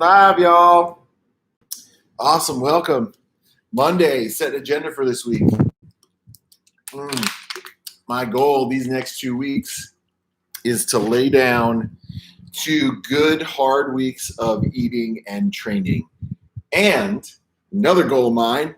Live, y'all. Awesome. Welcome. Monday, set an agenda for this week. My goal these next 2 weeks is to lay down 2 good, hard weeks of eating and training. And another goal of mine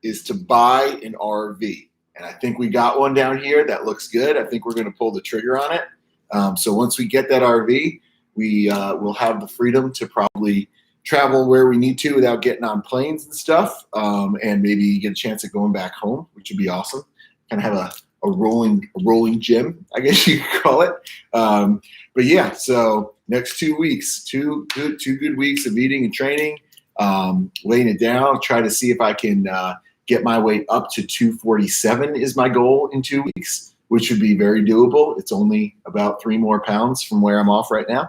is to buy an RV. And I think we got one down here that looks good. I think we're going to pull the trigger on it. So once we get that RV, we will have the freedom to probably travel where we need to without getting on planes and stuff, and maybe get a chance at going back home, which would be awesome. Kind of have a rolling gym, I guess you could call it. But yeah, so next 2 weeks, two good weeks of eating and training, laying it down. I'll try to see if I can get my weight up to 247 is my goal in 2 weeks, which would be very doable. It's only about 3 more pounds from where I'm off right now.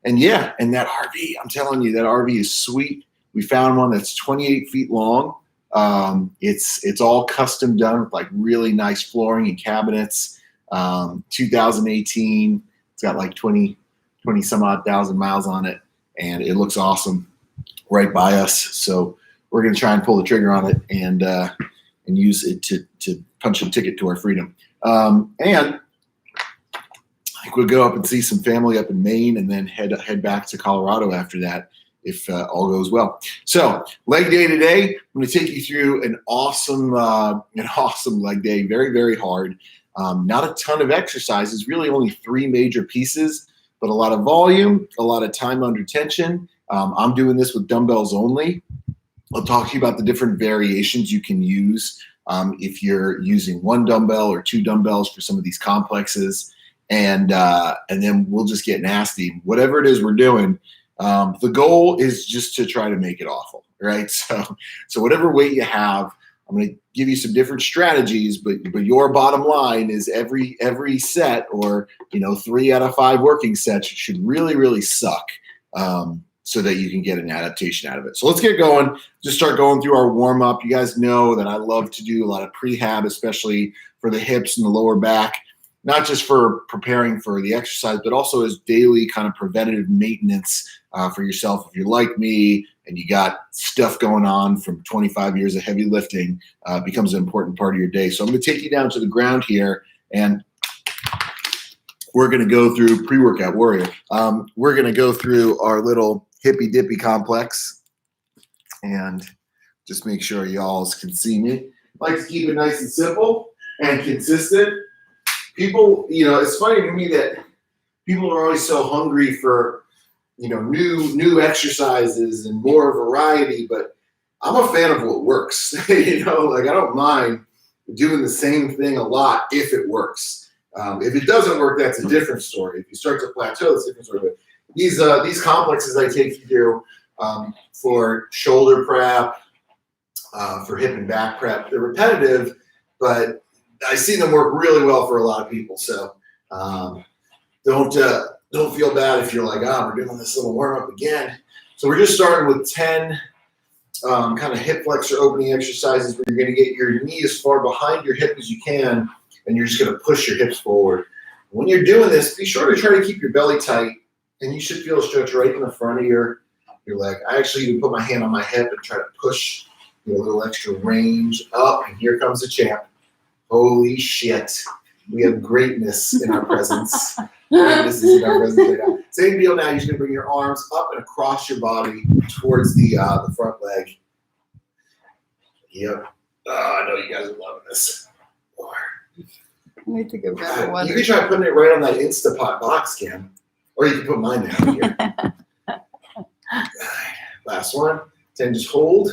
And yeah, and that RV, I'm telling you, that RV is sweet. We found one that's 28 feet long. It's all custom done with like really nice flooring and cabinets. 2018. It's got like 20 some odd thousand miles on it, and it looks awesome right by us. So we're going to try and pull the trigger on it and use it to punch a ticket to our freedom. And I think we'll go up and see some family up in Maine and then head back to Colorado after that if all goes well. So leg day today, I'm going to take you through an awesome leg day. Very, very hard. Not a ton of exercises, really only 3 major pieces, but a lot of volume, a lot of time under tension. I'm doing this with dumbbells only. I'll talk to you about the different variations you can use if you're using 1 dumbbell or 2 dumbbells for some of these complexes. And then we'll just get nasty. Whatever it is we're doing, the goal is just to try to make it awful, right? So whatever weight you have, I'm going to give you some different strategies, but your bottom line is every set, or 3 out of 5 working sets should really, really suck, so that you can get an adaptation out of it. So let's get going. Just start going through our warm up. You guys know that I love to do a lot of prehab, especially for the hips and the lower back. Not just for preparing for the exercise, but also as daily kind of preventative maintenance for yourself. If you're like me and you got stuff going on from 25 years of heavy lifting, becomes an important part of your day. So I'm going to take you down to the ground here, and we're going to go through pre-workout warrior. We're going to go through our little hippy dippy complex, and just make sure y'all can see me. I like to keep it nice and simple and consistent. People, it's funny to me that people are always so hungry for, new exercises and more variety, but I'm a fan of what works. I don't mind doing the same thing a lot if it works. If it doesn't work, that's a different story. If you start to plateau, that's a different story. But these complexes I take you through for shoulder prep, for hip and back prep, they're repetitive, but I see them work really well for a lot of people. So don't feel bad if you're like, we're doing this little warm up again. So we're just starting with 10 kind of hip flexor opening exercises where you're going to get your knee as far behind your hip as you can, and you're just going to push your hips forward. When you're doing this, be sure to try to keep your belly tight, and you should feel a stretch right in the front of your leg. I actually even put my hand on my hip and try to push a little extra range up, and here comes the champ. Holy shit. We have greatness in our presence. Greatness is in our presence right now. Same deal now. You're just going to bring your arms up and across your body towards the front leg. Yep. I know you guys are loving this. I need to go grab one. You can try putting it right on that Instapot box cam. Or you can put mine down here. Last one. 10, just hold.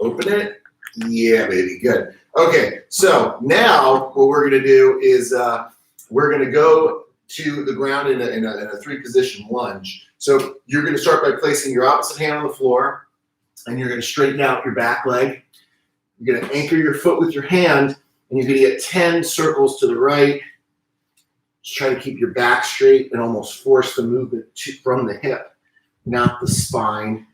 Open it. Yeah, baby. Good. Okay, so now what we're going to do is we're going to go to the ground in a 3-position lunge. So you're going to start by placing your opposite hand on the floor, and you're going to straighten out your back leg. You're going to anchor your foot with your hand, and you're going to get 10 circles to the right. Just try to keep your back straight and almost force the movement from the hip, not the spine.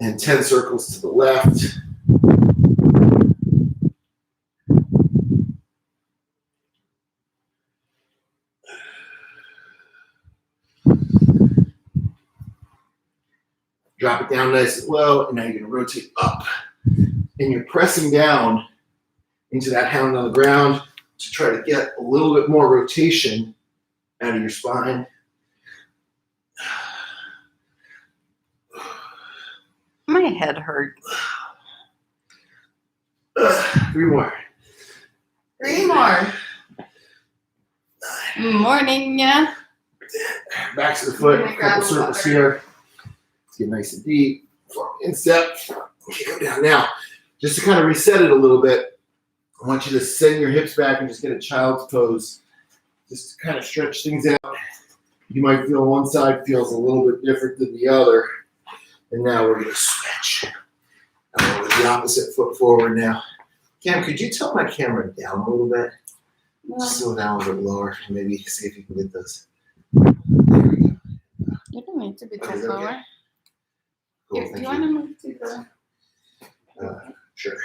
And 10 circles to the left. Drop it down nice and low, and now you're gonna rotate up. And you're pressing down into that hand on the ground to try to get a little bit more rotation out of your spine. My head hurts. 3 more. 3 more. Morning, yeah. Back to the foot, Gonna a grab couple a circles water. here. Let's get nice and deep. Instep. Okay, go down. Now, just to kind of reset it a little bit, I want you to send your hips back and just get a child's pose. Just to kind of stretch things out. You might feel one side feels a little bit different than the other. And now we're going to switch. I'm going to the opposite foot forward now. Cam, could you tilt my camera down a little bit? Well, Just slow down a little bit lower. Maybe see if you can get those. you don't need to be Oh, too is that okay? lower. Cool, If thank you want to move to the. Sure.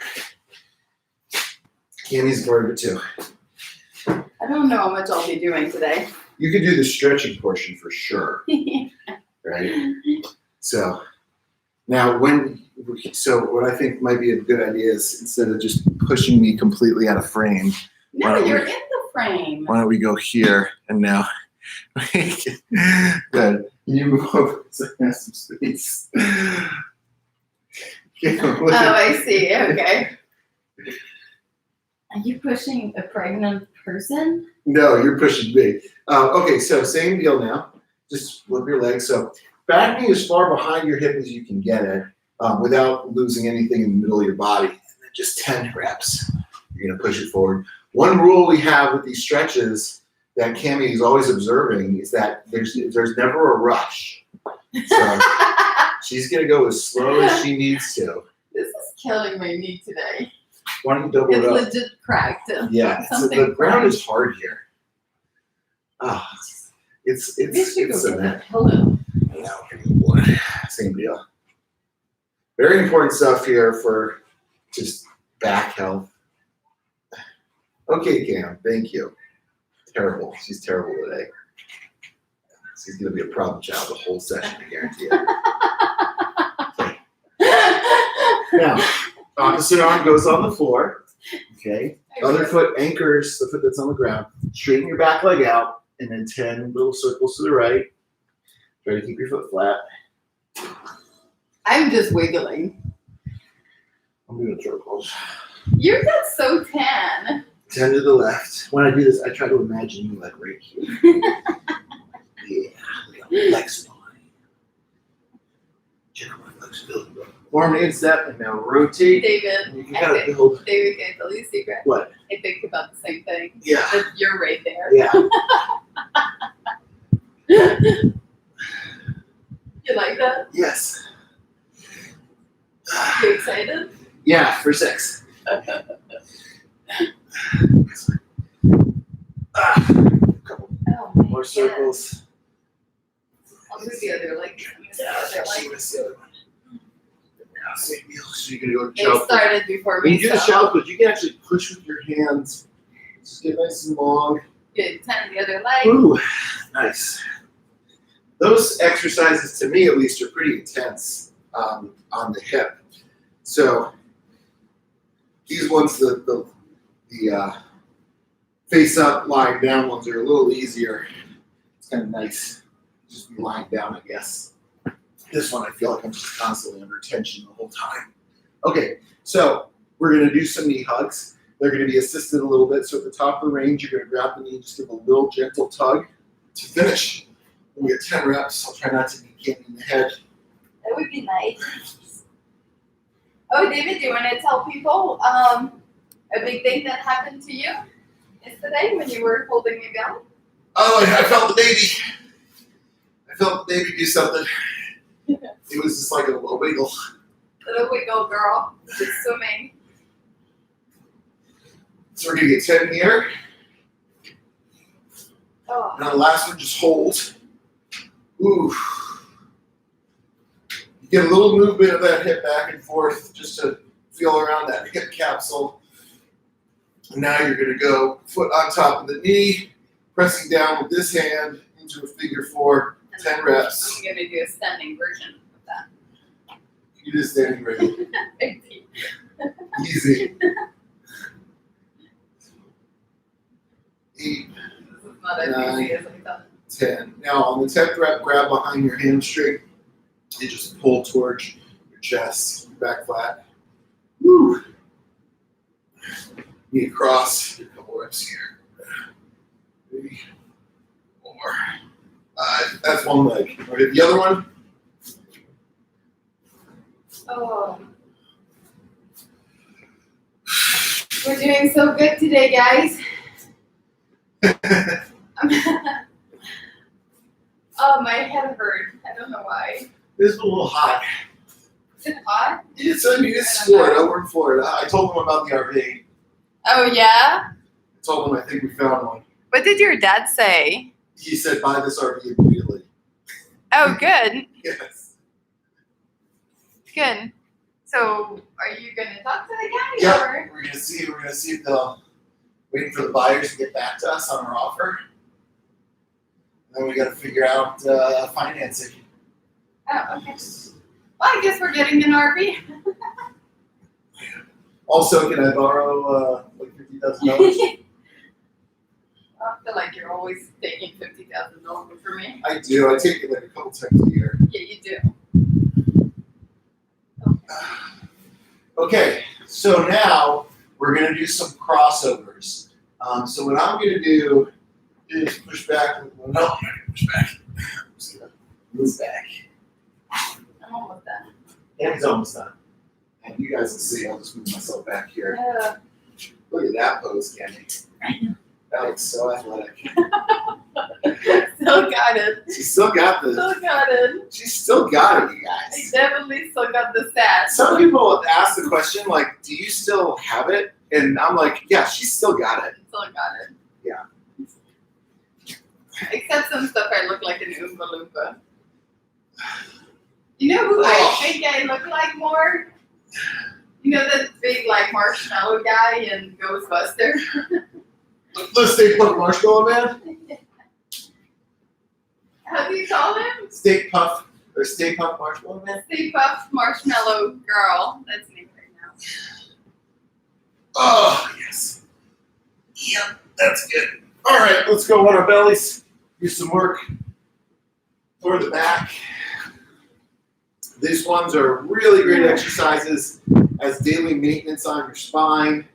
Cammy's part of it too. I don't know how much I'll be doing today. You could do the stretching portion for sure, right? So now so what I think might be a good idea is instead of just pushing me completely out of frame, No, Why don't you're we- in the frame. why don't we go here and now? Good. Can you move over so I have some space? Oh, I see. Okay. Are you pushing a pregnant person? No, you're pushing me. Okay, so same deal now. Just flip your legs. So back knee as far behind your hip as you can get it without losing anything in the middle of your body. And then just 10 reps. You're going to push it forward. One rule we have with these stretches that Cammie is always observing is that there's never a rush. So she's going to go as slow as she needs to. This is killing my knee today. Why don't you double It's it up? legit cracked. Yeah, so Something the ground cracked. is hard here. Ah, it's We should go a get net. a pillow. Same deal. Very important stuff here for just back health. Okay, Cam, thank you. Terrible. She's terrible today. She's going to be a problem child the whole session, I guarantee you. Now, opposite arm goes on the floor. Okay. Other foot anchors the foot that's on the ground. Straighten your back leg out, and then 10 little circles to the right. Try to keep your foot flat. I'm just wiggling. I'm doing circles. You got so tan. 10 to the left. When I do this, I try to imagine you like right here. Yeah. Flexibility. Check out my flexibility. Form an instep and now rotate. David, You can kind of build. David, can I tell you a secret? What? I think about the same thing. Yeah. That you're right there. Yeah. You like that? Yes. You excited? Yeah, for 6. Couple Oh my more God. circles. I'll do the other leg. Let's see the other one. Now, same deal. So you're gonna go to It child pose. started before When me. you do the So child pose, you can actually push with your hands. Just get nice and long. good. 10 the other leg. Ooh, nice. Those exercises, to me at least, are pretty intense on the hip. So these ones, the face up, lying down ones are a little easier. It's kind of nice. Just be lying down, I guess. This one, I feel like I'm just constantly under tension the whole time. Okay, so we're gonna do some knee hugs. They're gonna be assisted a little bit. So at the top of the range, you're gonna grab the knee, just give a little gentle tug to finish. We get 10 reps. I'll try not to be kicking in the head. That would be nice. Oh, David, do you want to tell people a big thing that happened to you yesterday when you were holding your gun? Oh, I felt the baby. I felt the baby do something. It was just like a wiggle. Little wiggle girl, just swimming. So we're gonna get 10 here. Oh, Now the last one, just hold. Ooh. You get a little movement of that hip back and forth just to feel around that hip capsule. And now you're gonna go foot on top of the knee, pressing down with this hand into a figure 4, 10 reps. I'm going to do a standing version of that. You just standing ready. Big T. Easy. 8, This is not as 9, easy as I thought. 10. Now on the 10th rep, grab behind your hamstring and just pull towards your chest, your back flat. Woo. Knee across. A couple reps here. 3, 4, 5. That's one leg. Okay, the other one. Oh. We're doing so good today, guys. Oh, my head hurt. I don't know why. This is a little hot. Is it hot? It's Florida. We're in Florida. I told them about the RV. Oh, yeah? I told them I think we found one. What did your dad say? He said buy this RV immediately. Oh, good. Yes. Good. So, are you going to talk to the guy? Yeah. Or? We're gonna see if they'll waiting for the buyers to get back to us on our offer. And then we got to figure out financing. Oh, okay. Well, I guess we're getting an RV. Also, can I borrow like $50,000? I feel like you're always taking $50,000 from me. I do. I take it like a couple times a year. Yeah, you do. Okay, so now we're gonna do some crossovers. So what I'm gonna do is push back. No, I'm not gonna push back. I'm just gonna move back. I'm almost done. And he's almost done. And you guys will see. I'll just move myself back here. Yeah. Look at that pose, Candy. I know. That looks so athletic. Still got it. She still got the. Still got it. She still got it, you I guys. definitely still got the stats. Some people ask the question like, "Do you still have it?" And I'm like, "Yeah, she still got it." Still got it. Yeah. Except some stuff I look like an Oompa Loompa. You know who Oh. I think I look like more? You know that big like marshmallow guy in Ghostbusters? The Stay Puft Marshmallow Man, How do you call him? Stay Puft Marshmallow Man. Stay Puft Marshmallow Girl. That's me right now. Oh yes. Yep, that's good. All right, let's go on our bellies. Do some work toward the back. These ones are really great exercises as daily maintenance on your spine.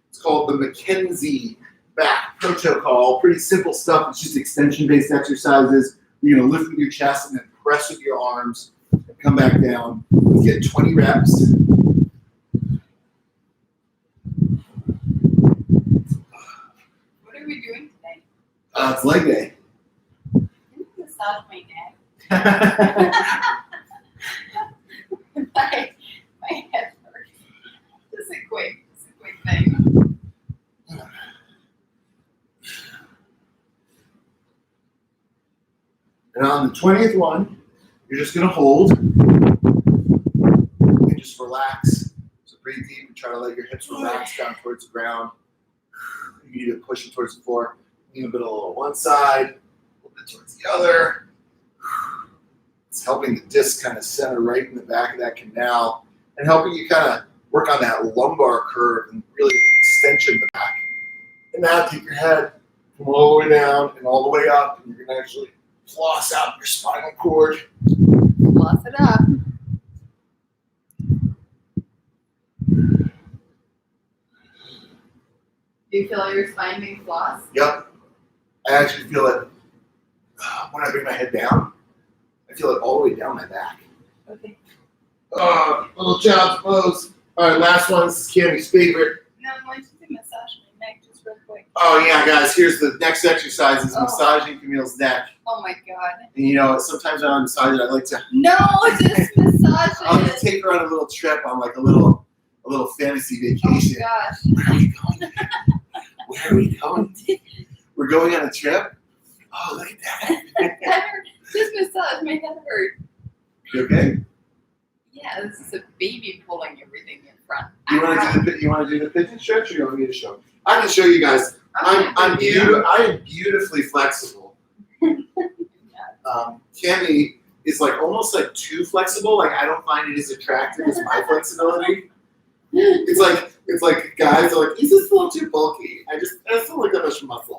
It's called the McKenzie Back Protocol. Pretty simple stuff. It's just extension-based exercises. You're going to lift with your chest and then press with your arms and come back down. Let's get 20 reps. What are we doing today? It's leg day. Can you massage my neck? my head hurts. Just a quick thing. And on the 20th one, you're just going to hold and just relax. So breathe deep and try to let your hips relax down towards the ground. You need to push it towards the floor. Lean a bit on one side, a little bit towards the other. It's helping the disc kind of center right in the back of that canal and helping you kind of work on that lumbar curve and really extension in the back. And now take your head from all the way down and all the way up, and you're going to actually floss out your spinal cord. Floss it up. Do you feel your spine being flossed? Yep. I actually feel it when I bring my head down. I feel it all the way down my back. Okay. Little child's pose. All right, last one. This is Cammy's favorite. Now I'm going to massage my neck just real quick. Oh yeah, guys. Here's the next exercise: is massaging Camille's neck. Oh my god. And you know, sometimes when I'm massaging, I like to. No, just massage I'll just it. take her on a little trip on like a little fantasy vacation. Oh gosh. Where are we going? Where are we going? We're going on a trip. Oh, look at that. Just massage my head hurt. You okay? Yeah, this is a baby pulling everything in front. You want to do the pigeon stretch, or you want me to show? I can show you guys. I am beautifully flexible. Cammy is like almost like too flexible. Like I don't find it as attractive as my flexibility. It's like guys are like, he's just a little too bulky. I don't like that much muscle.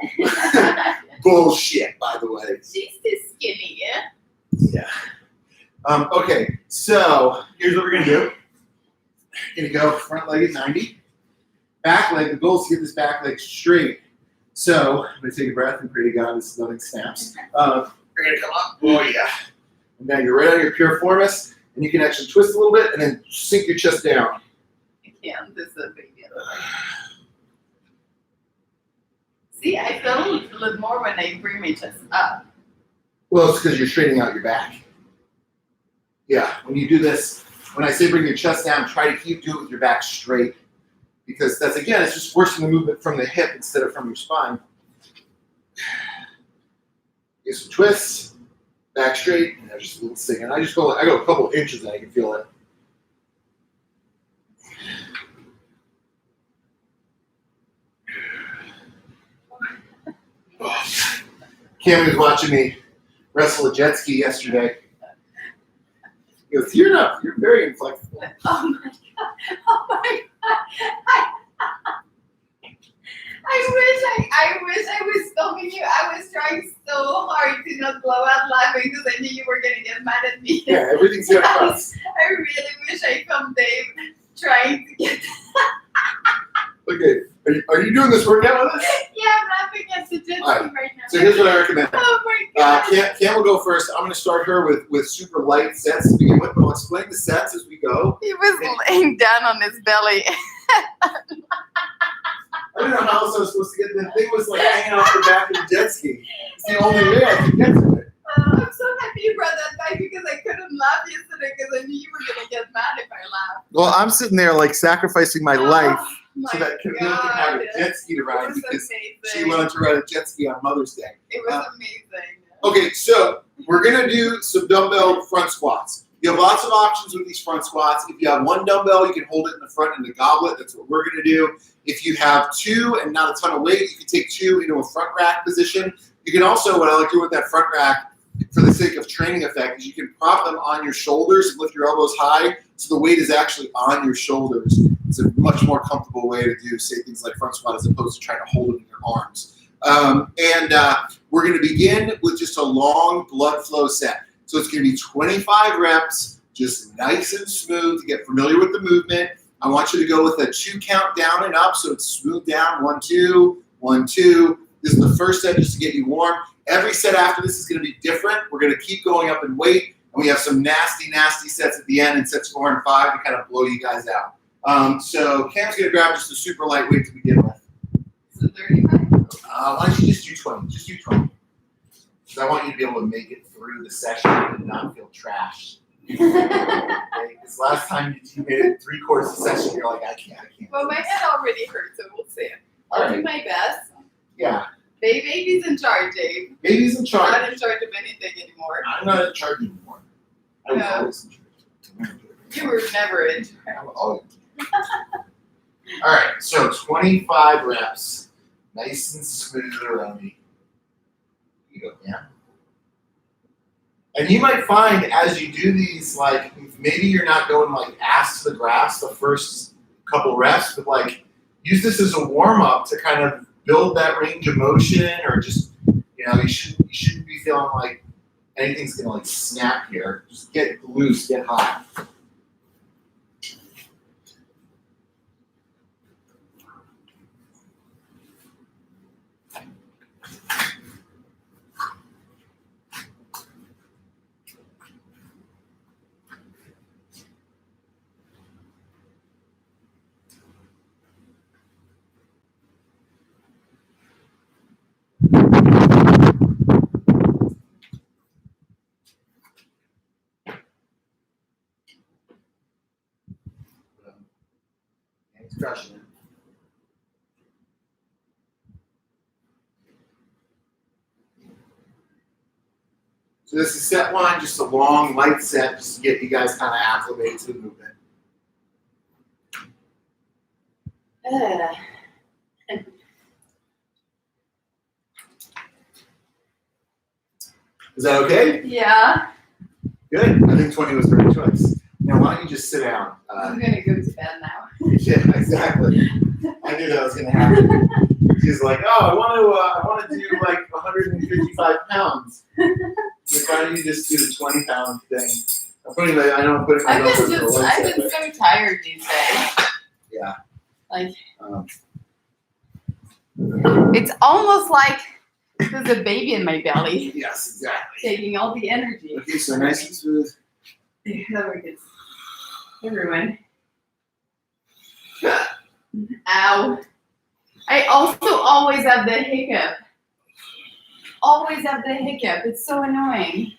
Bullshit, by the way. She's too skinny, yeah? Yeah. Okay, so here's what we're gonna do. Gonna go front leg at 90. Back leg, the goal is to get this back leg straight. So I'm gonna take a breath and pray to God this nothing snaps. We're gonna come up. Oh yeah. And now you're right on your pure formis, and you can actually twist a little bit and then sink your chest down. I can't. This is a big deal. See, I feel a little more when I bring my chest up. Well, it's because you're straightening out your back. Yeah, when you do this, when I say bring your chest down, try to keep doing it with your back straight. Because that's, again, it's just forcing the movement from the hip instead of from your spine. Get some twists, back straight, and just a little sing. And I go a couple inches and I can feel it. Cam was watching me wrestle a jet ski yesterday. He goes, you're very inflexible. Oh my God. Oh my God. I wish I was filming you. I was trying so hard to not blow out laughing because I knew you were going to get mad at me. Yeah, everything's going to cross. I really wish I filmed Dave trying to get. Okay, are you doing this workout with us? Yeah, I'm laughing at the jet ski right now. So here's what I recommend. Oh my God. Cam will go first. I'm going to start her with super light sets to begin with. I'll explain the sets as we go. He was laying down on his belly. I don't know how else I was supposed to get the thing was like hanging off the back of the jet ski. It's the only way I could get to it. I'm so happy you brought that back because I couldn't laugh yesterday because I knew you were going to get mad if I laughed. Well, I'm sitting there like sacrificing my life so that Camille can have a God. jet ski to ride because amazing. she wanted to ride a jet ski on Mother's Day. It was amazing. Okay, so we're going to do some dumbbell front squats. You have lots of options with these front squats. If you have one dumbbell, you can hold it in the front in the goblet. That's what we're going to do. If you have two and not a ton of weight, you can take two into a front rack position. You can also, what I like to do with that front rack, for the sake of training effect, is you can prop them on your shoulders and lift your elbows high so the weight is actually on your shoulders. It's a much more comfortable way to do, say, things like front squat as opposed to trying to hold it in your arms. We're going to begin with just a long blood flow set. So it's going to be 25 reps, just nice and smooth to get familiar with the movement. I want you to go with a 2 count down and up, so it's smooth down, 1, 2, 1, 2. This is the first set just to get you warm. Every set after this is going to be different. We're going to keep going up in weight, and we have some nasty, nasty sets at the end in sets 4 and 5 to kind of blow you guys out. So Cam's going to grab just a super lightweight to begin with. So 35? Why don't you just do 20? Just do 20. Because I want you to be able to make it through the session and not feel trashed. Okay? Because last time you made it 3/4 session, you're like, I can't. Well, my head already hurts, so we'll see. I'll do my best. Yeah. Baby's in charge, Dave. Baby's in I'm charge. not in charge of anything anymore. I'm not in charge anymore. I was always in charge. You were never in charge. I'm always in charge. All right, so 25 reps. Nice and smooth around me. You go, yeah. And you might find as you do these, like, maybe you're not going like ass to the grass the first couple reps, but like use this as a warm up to kind of build that range of motion, or just, you know, you shouldn't be feeling like anything's gonna like snap here. Just get loose, get hot. It's crushing it. So this is set 1, just a long, light set, just to get you guys kind of acclimated to the movement. Is that okay? Yeah. Good. I think 20 was the right choice. Now, why don't you just sit down? I'm gonna go to bed now. Yeah, exactly. I knew that was going to happen. She's like, oh, I want to do like 155 pounds. Like, why don't you just do the 20-pound thing? I know I'm putting my I've been so tired these days. Yeah. Like, Um, it's almost like there's a baby in my belly. yes, exactly. Taking all the energy. Okay, so nice and smooth. That way gets everyone. Ow. I also always have the hiccup. Always have the hiccup. It's so annoying.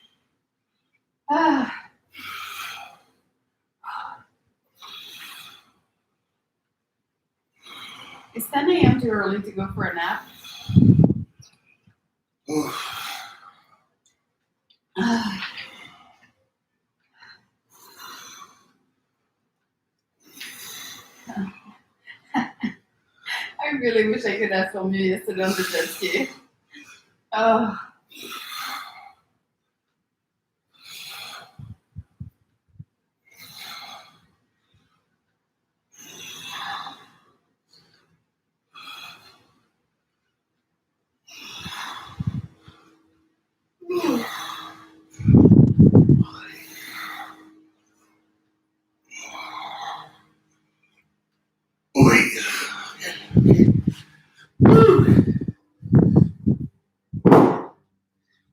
Is 10 a.m. too early to go for a nap? I really wish I could have filmed you yesterday on the jet ski. Oh.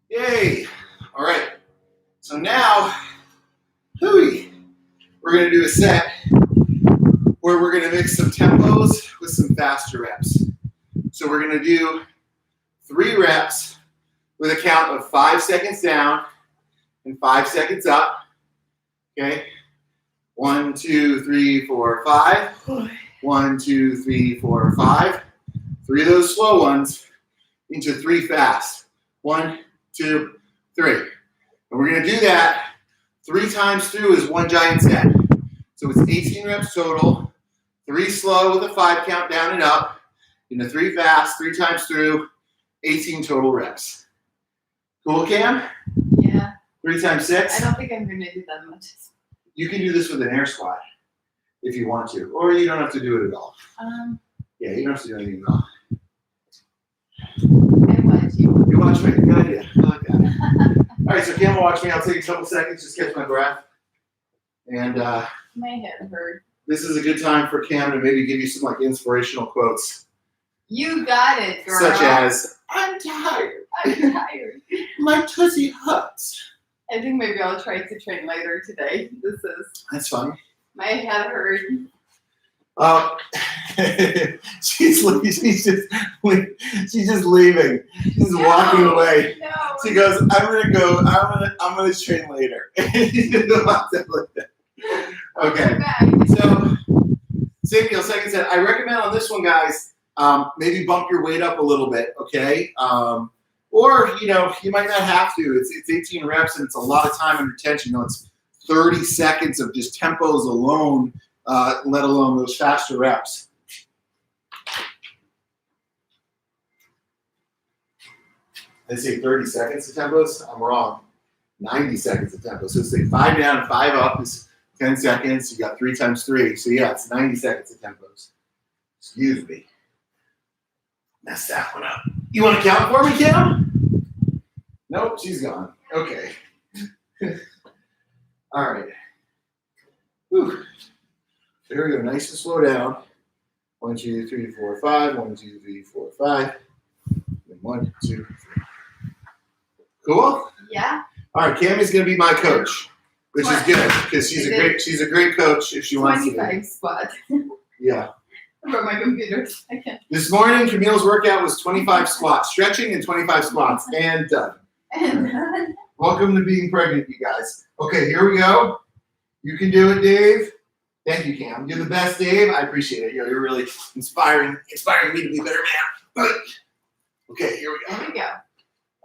Yay! All right. So now, we're going to do a set where we're going to mix some tempos with some faster reps. So we're going to do 3 reps with a count of 5 seconds down and 5 seconds up. Okay? 1, 2, 3, 4, 5. 1, 2, 3, 4, 5. 3 of those slow ones into 3 fast. 1, 2, 3. And we're going to do that 3 times through as one giant set. So it's 18 reps total, 3 slow with a 5 count down and up, into 3 fast, 3 times through, 18 total reps. Cool, Cam? Yeah. 3 times 6? I don't think I'm going to do that much. You can do this with an air squat if you want to, or you don't have to do it at all. Yeah, you don't have to do anything at all. I watch you. You watch me. Good idea. I like that. All right, so Cam will watch me. I'll take a couple seconds, just catch my breath. And my head hurt. This is a good time for Cam to maybe give you some like inspirational quotes. You got it, girl. Such as, I'm tired. I'm tired. My tussie hurts. I think maybe I'll try to train later today. That's funny. My head hurt. She's just leaving. She's walking away. No. She goes, I'm gonna train later. Okay. So same deal, second set. I recommend on this one, guys, maybe bump your weight up a little bit, okay? Or, you might not have to. It's 18 reps and it's a lot of time under tension. It's 30 seconds of just tempos alone, let alone those faster reps. I say 30 seconds of tempos? I'm wrong. 90 seconds of tempos. So say 5 down and 5 up is 10 seconds. You got 3 times 3. So yeah, it's 90 seconds of tempos. Excuse me. Messed that one up. You want to count for me, Kim? Nope, she's gone. Okay. All right. Whew. There we go. Nice and slow down. 1, 2, 3, 4, 5. 1, 2, 3, 4, 5. And 1, 2, 3. Cool? Yeah. All right, Cammy's gonna be my coach, which is good because she's a great coach if she wants to. 25 squat. Yeah. From my computer. I can't. This morning, Camille's workout was 25 squats, stretching and 25 squats, and done. And Welcome to being pregnant, you guys. Okay, here we go. You can do it, Dave. Thank you, Cam. You're the best, Dave. I appreciate it. You're really inspiring me to be a better man. Okay, here we go. there we go.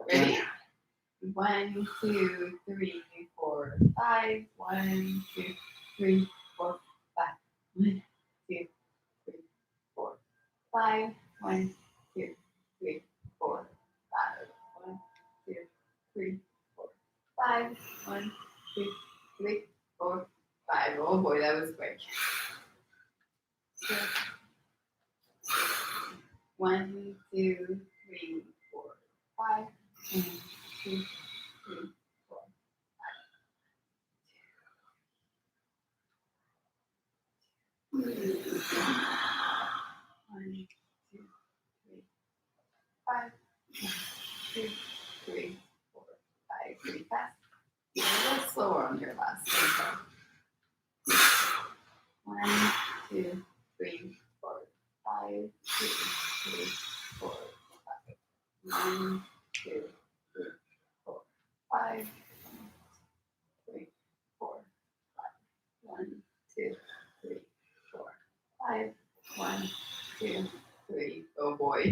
Ready? 1, 2, 3, 4, 5. 1, 2, 3, 4, 5. 1, 2, 3, 4, 5. 1, 2, 3, 4, 5. 1, 2, 3, 4, 5. 1, 2, 3, 4, 5. Oh boy, that was quick. 1, 2, 3, 4, 5. 1, 2, 3, 4, 5. 1, 2, 3, 5. 1, 2, 3, 4, 5. Pretty fast. A little slower on your last tempo. 1, 2, 3, 4, 5. 2, 3, 4, 5. 1, 2, 3, 4, 5. 3, 4, 5. 1, 2, 3, 4, 5. 1, 2, 3. Oh boy.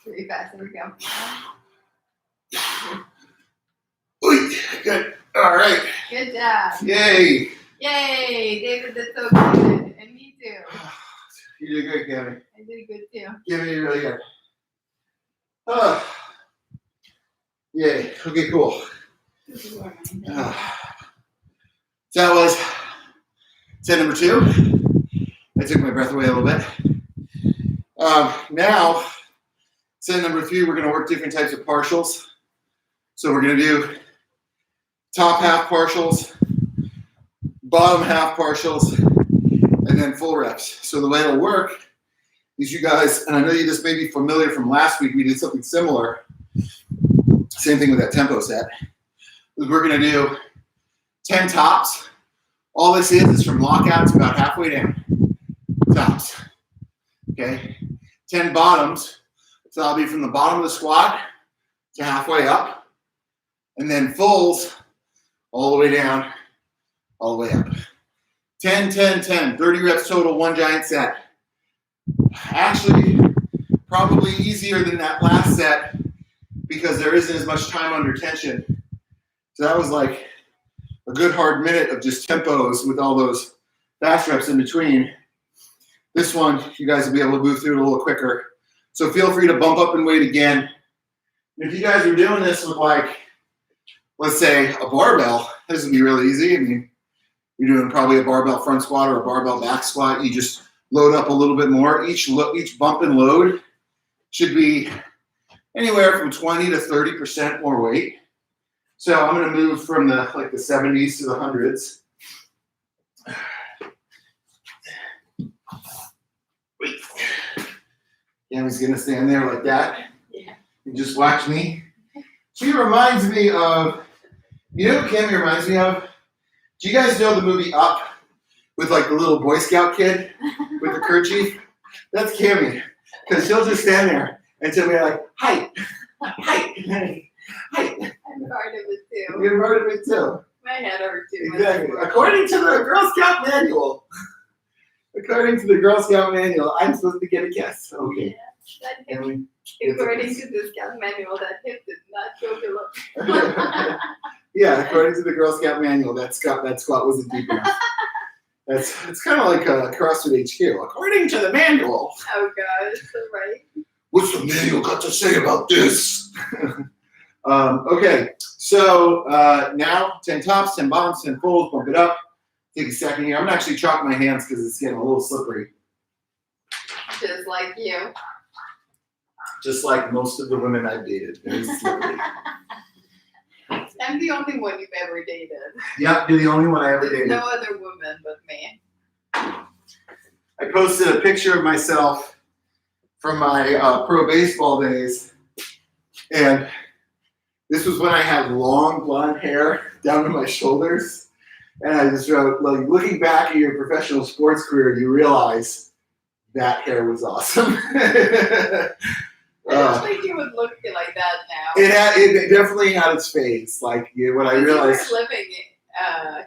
Pretty fast. There we go. Good. All right. Good job. Yay. Yay. David did so good. And me too. You did good, Cammy. I did good too. Cammy, really good. Oh. Yay. Okay, cool. This is where mine is. So that was set number 2. That took my breath away a little bit. Now, set number 3, we're going to work different types of partials. So we're going to do top half partials, bottom half partials, and then full reps. So the way it'll work is you guys, and I know you just may be familiar from last week, we did something similar. Same thing with that tempo set. We're going to do 10 tops. All this is from lockout to about halfway down. Tops. Okay. 10 bottoms. So that'll be from the bottom of the squat to halfway up. And then fulls all the way down, all the way up. 10, 10, 10. 30 reps total, one giant set. Actually, probably easier than that last set because there isn't as much time under tension. So that was like a good hard minute of just tempos with all those fast reps in between. This one, you guys will be able to move through it a little quicker. So feel free to bump up and weight again. And if you guys are doing this with like, let's say a barbell, this would be really easy. I mean, you're doing probably a barbell front squat or a barbell back squat. You just load up a little bit more. Each bump and load should be anywhere from 20 to 30% more weight. So I'm going to move from the 70s to the hundreds. Cammy's going to stand there like that. Yeah. And just watch me. She reminds me of, you know what Cammy reminds me of? Do you guys know the movie Up with like the little Boy Scout kid with the kerchief? That's Cammy. Because she'll just stand there and she'll be like, height, height, height. I'm part of it too. You're part of it too. My head hurt too. Exactly. According to the Girl Scout manual. According to the Girl Scout manual, I'm supposed to get a kiss. Okay. Yeah, that hip, according to the Scout manual, that hip did not go below. Yeah, according to the Girl Scout manual, that squat wasn't deep enough. It's kind of like CrossFit HQ. According to the manual. Oh God, so right. What's the manual got to say about this? Okay, so now 10 tops, 10 bottoms, 10 fulls, bump it up. Take a second here. I'm gonna actually chalk my hands because it's getting a little slippery. Just like you. Just like most of the women I've dated. Very slippery. I'm the only one you've ever dated. Yep, you're the only one I ever There's dated. no other woman but me. I posted a picture of myself from my pro baseball days, and this was when I had long blonde hair down to my shoulders. And I just wrote, like, looking back at your professional sports career, you realize that hair was awesome. I don't think you would look like that now. It definitely had its phase. Like when I realized. You were living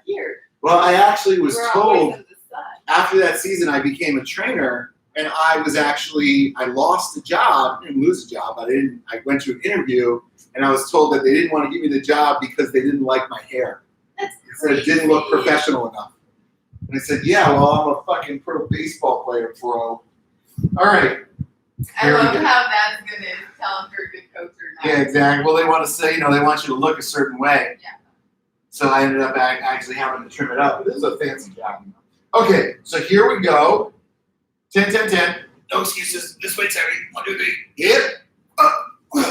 here. Well, I actually was We're told always in the sun. after that season I became a trainer, and I lost the job. I didn't lose the job. I went to an interview, and I was told that they didn't want to give me the job because they didn't like my hair. That's So it didn't look professional enough. And I said, yeah, well, I'm a fucking pro baseball player, bro. All right. I Here we love go. how that's going to tell if you're a good coach or not. Yeah, exactly. Well, they want to say, they want you to look a certain way. Yeah. So I ended up actually having to trim it up. But this is a fancy job. Okay, so here we go. 10, 10, 10. No excuses. This weight's heavy. 1, 2, 3. Yep. Oh, okay.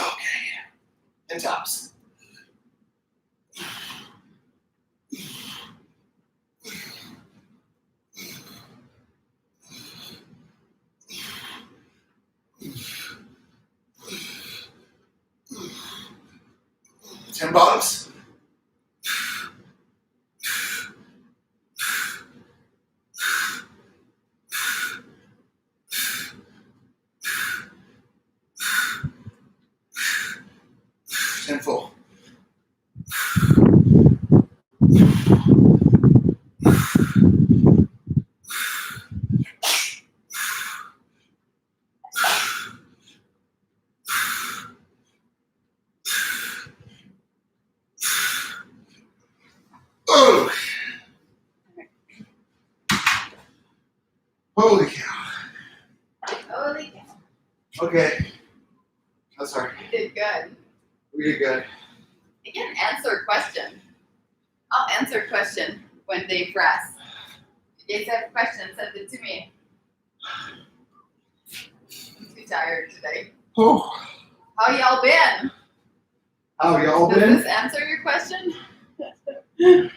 And tops. $10. Full. Oh. Holy cow. Holy cow. Okay. Oh, sorry. You did good. We did good. You can answer a question. I'll answer a question when they press. If you guys have a question, send it to me. I'm too tired today. Oh. How y'all been? How y'all Does been? this answer your question? We've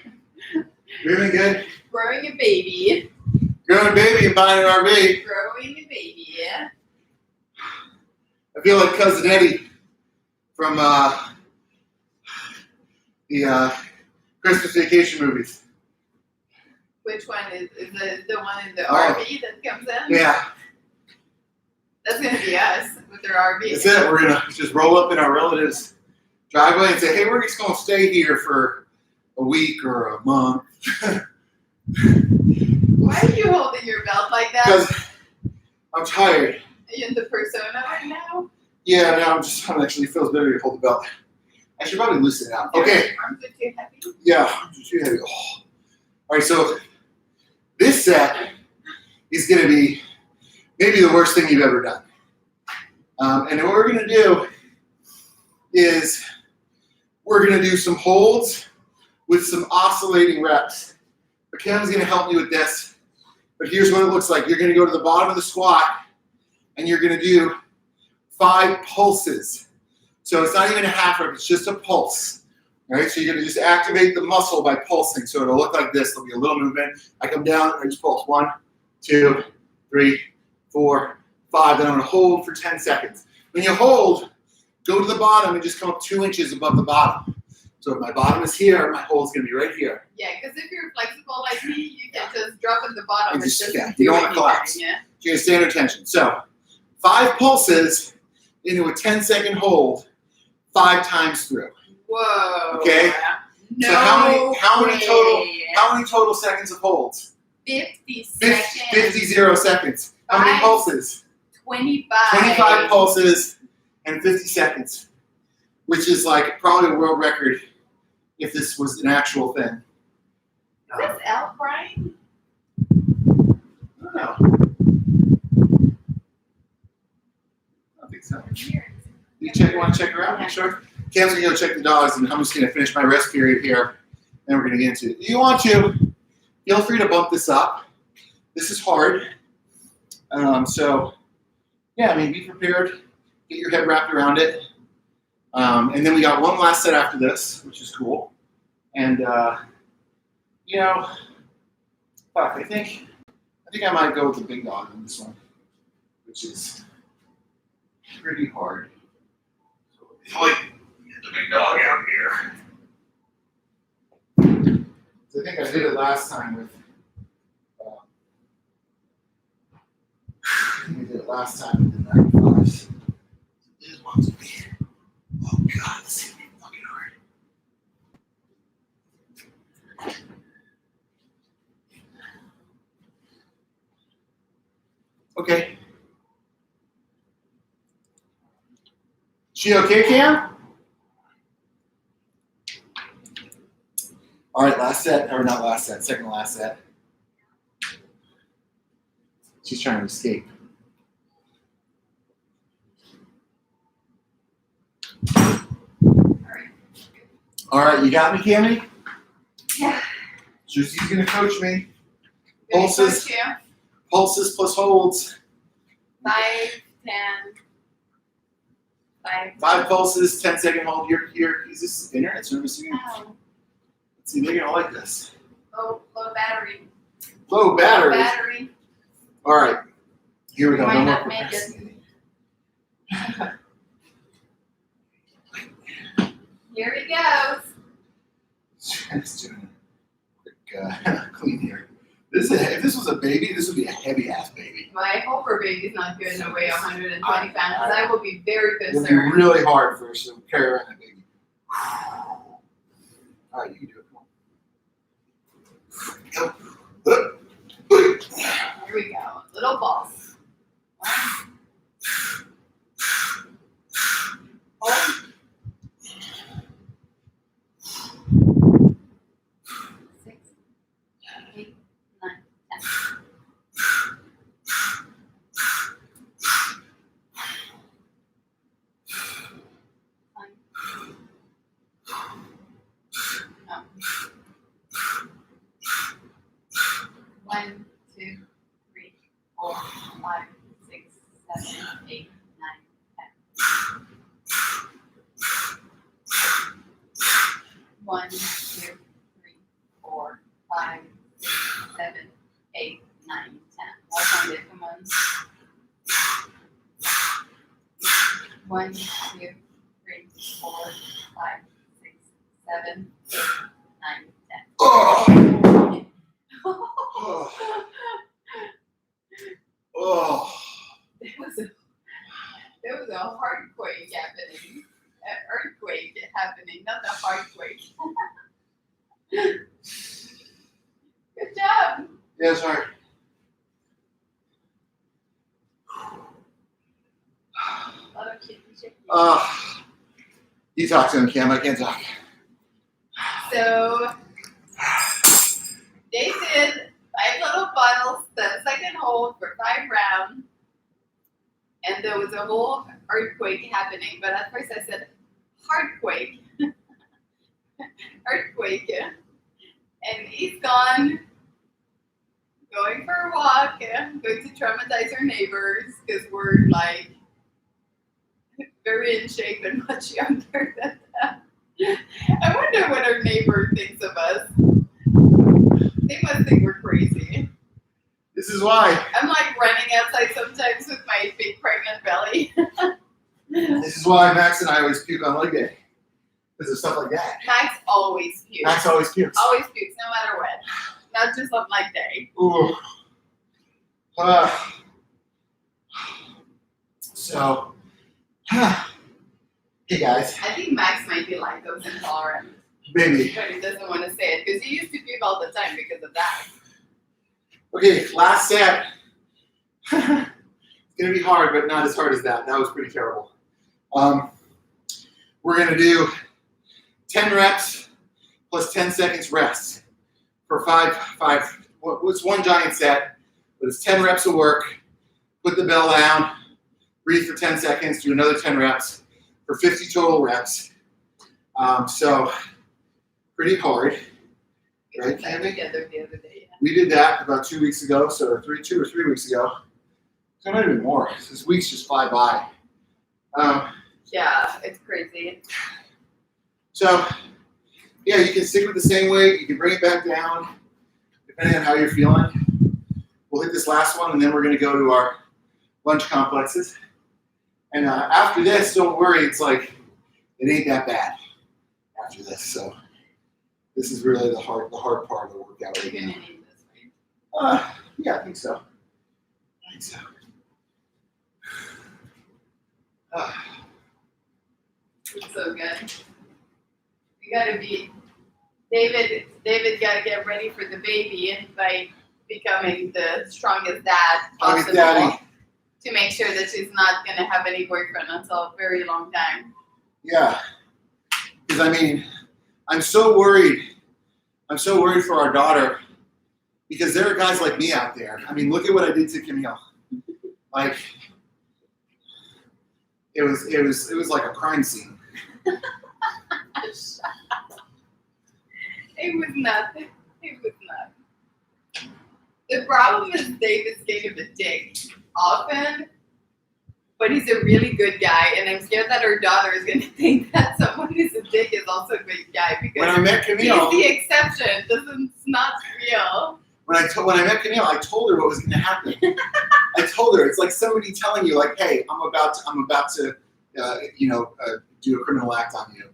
been good. Growing a baby. Growing a baby and buying an RV. Growing a baby, yeah. I feel like Cousin Eddie from the Christmas Vacation movies. Which one is the one in the Oh. RV that comes in? Yeah. That's gonna be us with their RV. That's it. We're gonna just roll up in our relatives' driveway and say, "Hey, we're just gonna stay here for a week or a month." Why are you holding your belt like that? Because I'm tired. Are you in the persona right now? Yeah, no, I'm actually feels better to hold the belt. I should probably loosen it out. Okay. Your arms are too heavy. Yeah, too heavy. Oh. All right, so this set is going to be maybe the worst thing you've ever done. And what we're going to do is we're going to do some holds with some oscillating reps. But Kevin's going to help me with this. But here's what it looks like. You're going to go to the bottom of the squat, and you're going to do 5 pulses. So it's not even a half rep, it's just a pulse. All right, so you're gonna just activate the muscle by pulsing. So it'll look like this, there'll be a little movement. I come down, I just pulse. 1, 2, 3, 4, 5. Then I'm gonna hold for 10 seconds. When you hold, go to the bottom and just come up 2 inches above the bottom. So if my bottom is here, my hold's gonna be right here. Yeah, because if you're flexible like me, you can just drop at the bottom and just you don't wanna collapse. Yeah. So you're gonna stay under tension. So 5 pulses into a 10-second hold 5 times through. Whoa. Okay. No. So how many way. total seconds of holds? 50 seconds. 50 seconds. How many pulses? 25. 25 pulses and 50 seconds, which is like probably a world record if this was an actual thing. Is this L, Brian? I don't know. I don't think so. You want to check her out? Yeah. Sure. Cam's gonna go check the dogs, and I'm just gonna finish my rest period here, and we're gonna get into it. If you want to, feel free to bump this up. This is hard. So, yeah, I mean, be prepared. Get your head wrapped around it. And then we got one last set after this, which is cool. And you know, fuck, I think I might go with the big dog on this one, which is pretty hard. So like get the big dog out here. So I think I did it last time with. I did it last time with the 95s. This one's big. Oh God, this is gonna be fucking hard. Okay. She okay, Cam? All right, last set, or not last set, second to last set. She's trying to escape. All right, you got me, Cammy? Yeah. Jussy's gonna coach me. Gonna Pulses. coach you. Pulses plus holds. 5, 10. 5. 5 pulses, 10-second hold. Is this internet service again? Ow. Let's see, they're gonna like this. Low battery. Low battery. Battery. All right, here we go. Might No more not make it. procrastinating. Here he goes. Just doing a quick clean here. If this was a baby, this would be a heavy ass baby. My Hoper baby's not good to weigh 120 pounds. I will be very It would be concerned. really hard for us to carry around that baby. All right, you can do it. Come on. Here we go. Little balls. Hold. 6, 8, 9, 10. One, 2, 3, 4, 5, 6, 7, 8, 9, 10. 1, 2, 3, 4, 5, 6, 7, 8, 9, 10. More time there, come on. 1, 2, 3, 4, 5, 6, 7, 8, 9, 10. Oh. Oh. Oh. There was a heartquake happening. An earthquake happening, not a heartquake. Good job. Yeah, sorry. A lot of kidney shaking. You talk to him, Cam. I can't talk. So they did 5 little bottles, 10-second hold for 5 rounds. And there was a whole earthquake happening. But at first I said, heartquake. Earthquake. And he's gone, going for a walk, going to traumatize our neighbors because we're like very in shape and much younger than them. I wonder what our neighbor thinks of us. They must think we're crazy. This is why. I'm like running outside sometimes with my big pregnant belly. This is why Max and I always puke on leg day. Because of stuff like that. Max always pukes. Max always pukes. Always pukes, no matter what. Not just on leg day. Ooh. So, hey guys. I think Max might be lactose intolerant. Baby. But he doesn't want to say it because he used to puke all the time because of that. Okay, last set. It's gonna be hard, but not as hard as that. That was pretty terrible. We're gonna do 10 reps plus 10 seconds rest for five. It's one giant set, but it's 10 reps of work. Put the bell down, breathe for 10 seconds, do another 10 reps for 50 total reps. So pretty hard, right, We got Candy? together the other day. Yeah. We did that about 2 weeks ago, so 2 or 3 weeks ago. So it might have been more. This weeks just fly by. Yeah, it's crazy. So, yeah, you can stick with the same weight. You can bring it back down, depending on how you're feeling. We'll hit this last one, and then we're going to go to our lunge complexes. And after this, don't worry. It's like, it ain't that bad after this. So this is really the hard part of the workout We're right gonna now. need this, right? Yeah, I think so. It's so good. We gotta be David gotta get ready for the baby by becoming the strongest dad Strongest possible daddy. to make sure that she's not gonna have any boyfriend until a very long time. Yeah, because I mean, I'm so worried for our daughter because there are guys like me out there. I mean, look at what I did to Camille. Like, it was like a crime scene. It was nothing. It was not. The problem is Dave is kind of a dick often, but he's a really good guy, and I'm scared that our daughter is going to think that someone who's a dick is also a good guy When because I met Camille, he's the exception. It's not real. when I met Camille, I told her what was going to happen. I told her it's like somebody telling you, like, "Hey, I'm about to, do a criminal act on you,"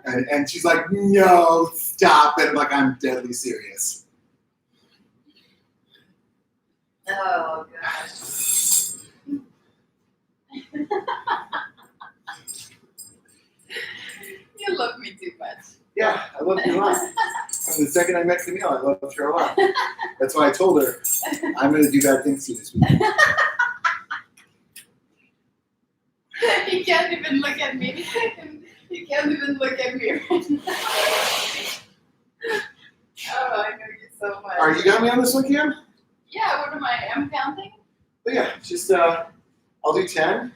and she's like, "No, stop it!" Like I'm deadly serious. Oh gosh. You love me too much. Yeah, I love you a lot. From the second I met Camille, I loved her a lot. That's why I told her I'm going to do bad things to you this weekend. You can't even look at me. You can't even look at me right now. Oh, I know you so much. All right, you got me on this one, Cam? Yeah, what am I? I'm counting? But yeah, just I'll do 10.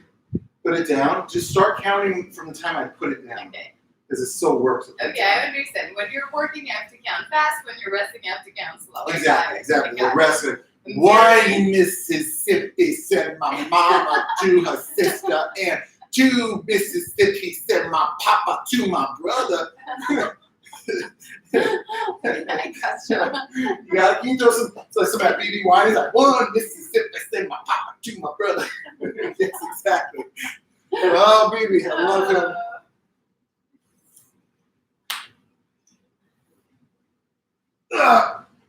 Put it down. Just start counting from the time I put it down. Okay. Because it still works. Okay, I understand. When you're working, you have to count fast. When you're resting, you have to count slow. Exactly. The Okay. rest of it. One Mississippi said my mama to her sister, and two Mississippi said my papa to my brother. I gotcha. Can you throw some at BB Wine? It's like one Mississippi said my papa to my brother. Yes, exactly. Oh, baby, I love him.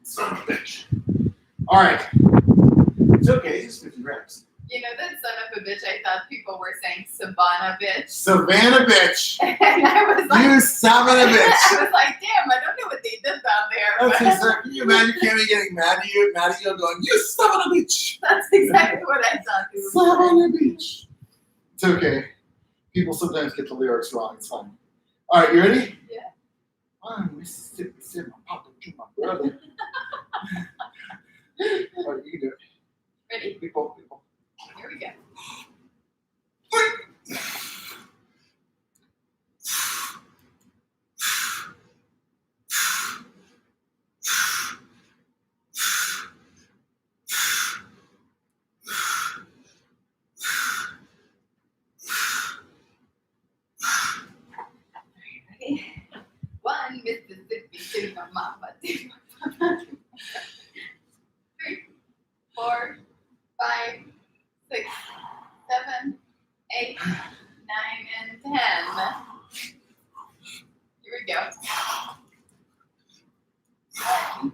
Son of a bitch. All right. It's okay. It's just 50 reps. You know that son of a bitch, I thought people were saying Savannah bitch. Savannah bitch. And I was like, You Savannah bitch. I was like, damn, I don't know what they did down there. That's But exactly. Can you imagine Cammy getting mad at you going, you Savannah bitch. that's exactly what I thought they were saying. Savannah bitch. It's okay. People sometimes get the lyrics wrong. It's fine. All right, you ready? Yeah. One Mississippi said my papa to my brother. All right, you can do it. Ready? People. Here we go. Ready? One Mississippi to my mama, to my papa. 3, 4, 5, 6, 7, 8, 9, and 10. Here we go. 1,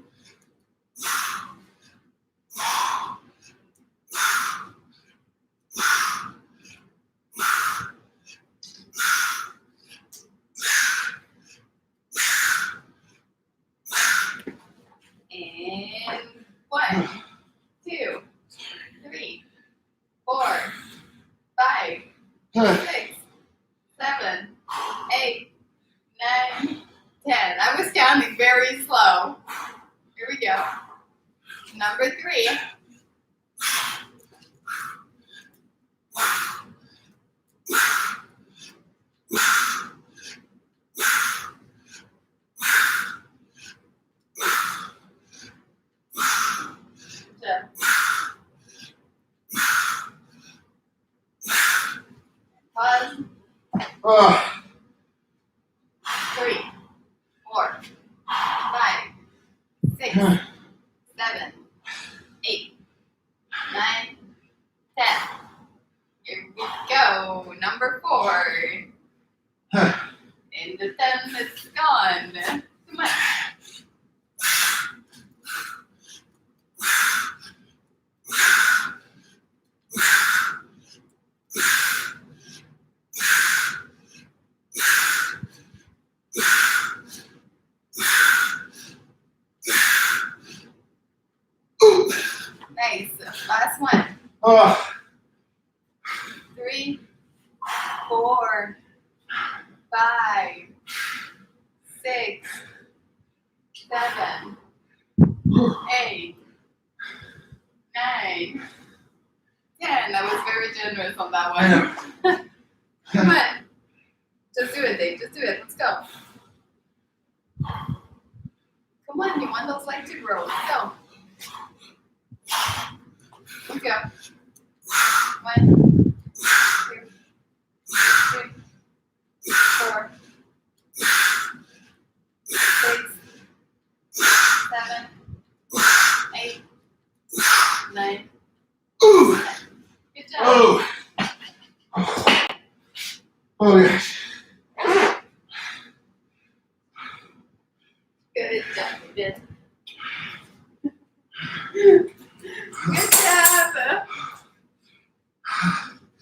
and 1, 2, 3, 4, 5, 6, 7, 8, 9, 10. I was counting very slow. Here we go. Number 3. Pause. Oh, 3, 4, 5, 6, 7, 8, 9, 10. Here we go. Number 4. And the 10 is gone. Come on. Nice. Last one. oh. 3, 4, 5, 6, 7, 8, 9, 10. I was very generous on that I one. know. Come on. Just do it, Dave. Just do it. Let's go. Come on, you want those legs to grow. Go. Let's go. 1, 2, 3, 4, 6, 7, 8, 9. Ooh. 10. Good job. Oh. Oh gosh. Good job, you did. Good job.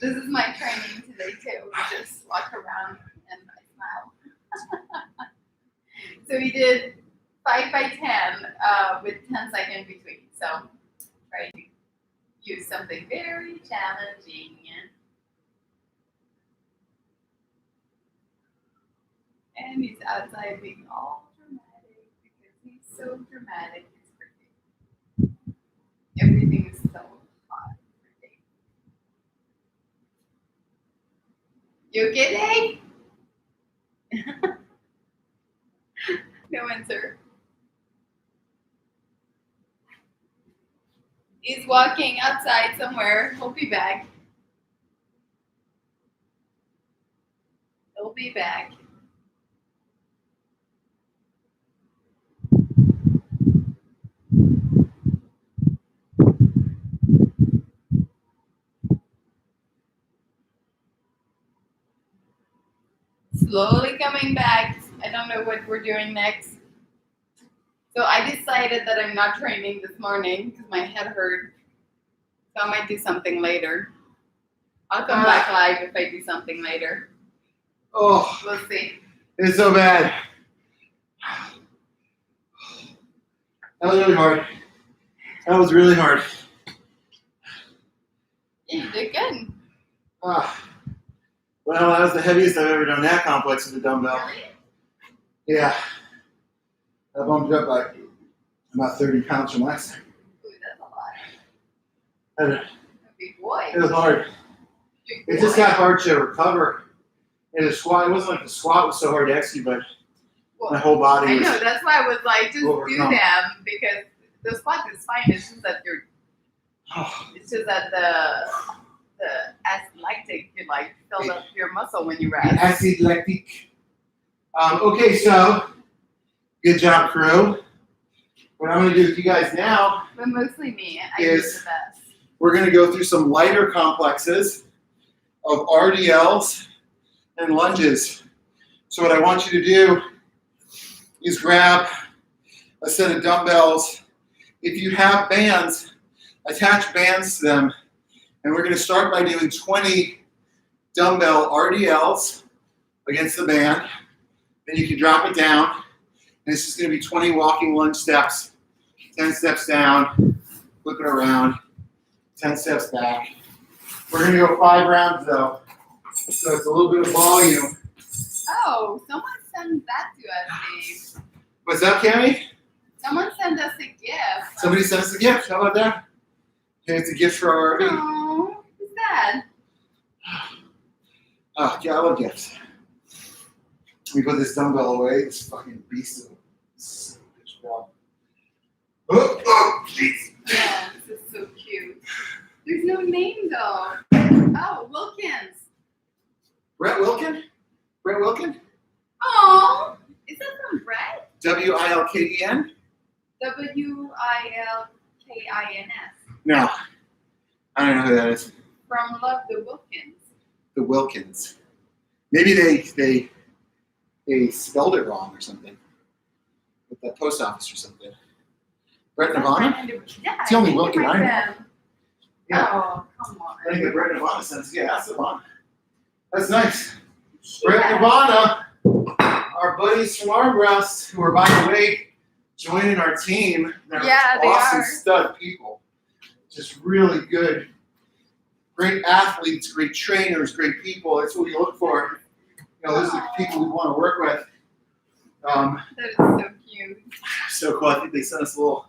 This is my training today too. We just walk around and I smile. So we did 5 by 10 with 10 seconds between. So try to use something very challenging. And he's outside being all dramatic because he's so dramatic. It's crazy. Everything is so hot. You okay, Dave? No answer. He's walking outside somewhere. He'll be back. He'll be back. Slowly coming back. I don't know what we're doing next. So I decided that I'm not training this morning because my head hurt. So I might do something later. I'll come back live if I do something later. Oh, We'll see. it's so bad. That was really hard. That was really hard. You did good. Ah. Well, that was the heaviest I've ever done that complex with a dumbbell. Really? Yeah. I bumped it up by about 30 pounds from last time. Ooh, that's a lot. And A big boy. it was hard. Big It just boy. got hard to recover. And the squat, it wasn't like the squat was so hard to execute, but Well, my whole body I was. know, that's why I was like, just do overcome. them because the squat is fine. It's just that it's just that the lactic you like filled up your muscle when you rest. Acid lactic. Okay, so good job, crew. What I'm going to do with you guys now, But mostly me. I do the Is- best. we're going to go through some lighter complexes of RDLs and lunges. So what I want you to do is grab a set of dumbbells. If you have bands, attach bands to them. And we're going to start by doing 20 dumbbell RDLs against the band. Then you can drop it down. And this is going to be 20 walking lunge steps. 10 steps down, flip it around, 10 steps back. We're going to go 5 rounds though. So it's a little bit of volume. Oh, someone sent that to us, Dave. What's up, Cammy? Someone sent us a gift. Somebody sent us a gift. How about that? Okay, it's a gift for our RV. Oh, who's that? Oh, yeah, I love gifts. We put this dumbbell away. This fucking beast of a son of a bitch bell. Oh, jeez. Yeah, this is so cute. There's no name though. Oh, Wilkins. Brett Wilkin? Brett Wilkin? Oh, is that from Brett? Wilken? Wilkins. No. I don't know who that is. From Love the Wilkins. The Wilkins. Maybe they spelled it wrong or something. With the post office or something. Brett Nirvana? Yeah, It's the only I think it Wilkin might I know. have been. Yeah. Oh, come on. I think the Brett Nirvana sense. Yeah, that's the one. That's nice. Brett Yeah. Nirvana, our buddies from Armrest, who are, by the way, joining our team. They're Yeah, they awesome are. stud people. Just really good, great athletes, great trainers, great people. That's what we look for. You know, those are the people we want to work with. That is so cute. So cool. I think they sent us a little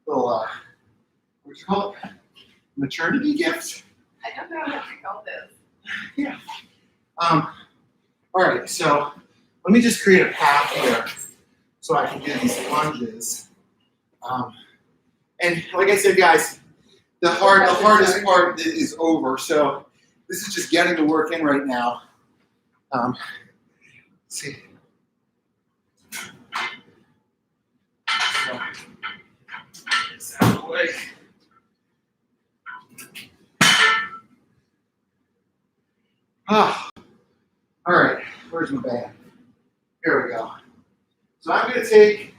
what do you call it? Maternity gift. I don't know what to call this. Yeah. All right. So let me just create a path here. so I can do these lunges. And like I said, guys, the hardest part is over. So this is just getting the work in right now. Let's see. So, this out of the way. Ah, all right, where's my band? Here we go. So I'm going to take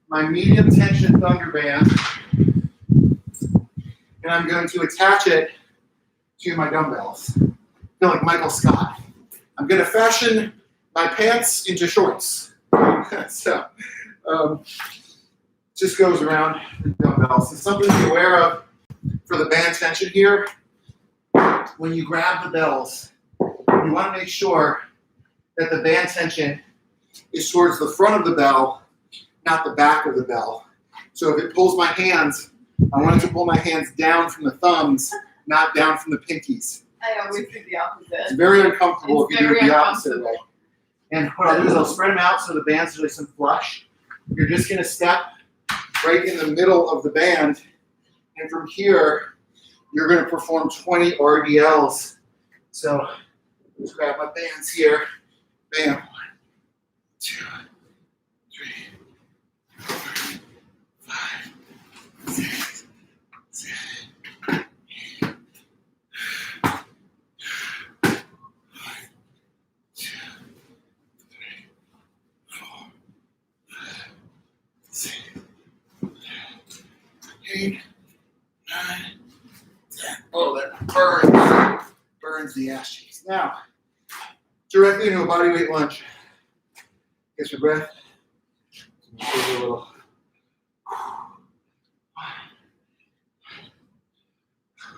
my medium tension Thunder band and I'm going to attach it to my dumbbells. I feel like Michael Scott. I'm going to fashion my pants into shorts. So just goes around the dumbbells. And something to be aware of for the band tension here, when you grab the bells, you want to make sure that the band tension is towards the front of the bell, not the back of the bell. So if it pulls my hands, I want it to pull my hands down from the thumbs, not down from the pinkies. I always do the opposite. It's very uncomfortable It's if you do it very the opposite way. uncomfortable. And what I'll do is I'll spread them out so the band's nice and flush. You're just going to step right in the middle of the band, and from here, you're going to perform 20 RDLs. So just grab my bands here. Bam. 1, 2, 3, 4, 5, 6, 7, 8. 1, 2, 3, 4, 5, 6, 8, 9, 10. Oh, that burns the ass cheeks. Now, directly into a bodyweight lunge. Get your breath. Take a little.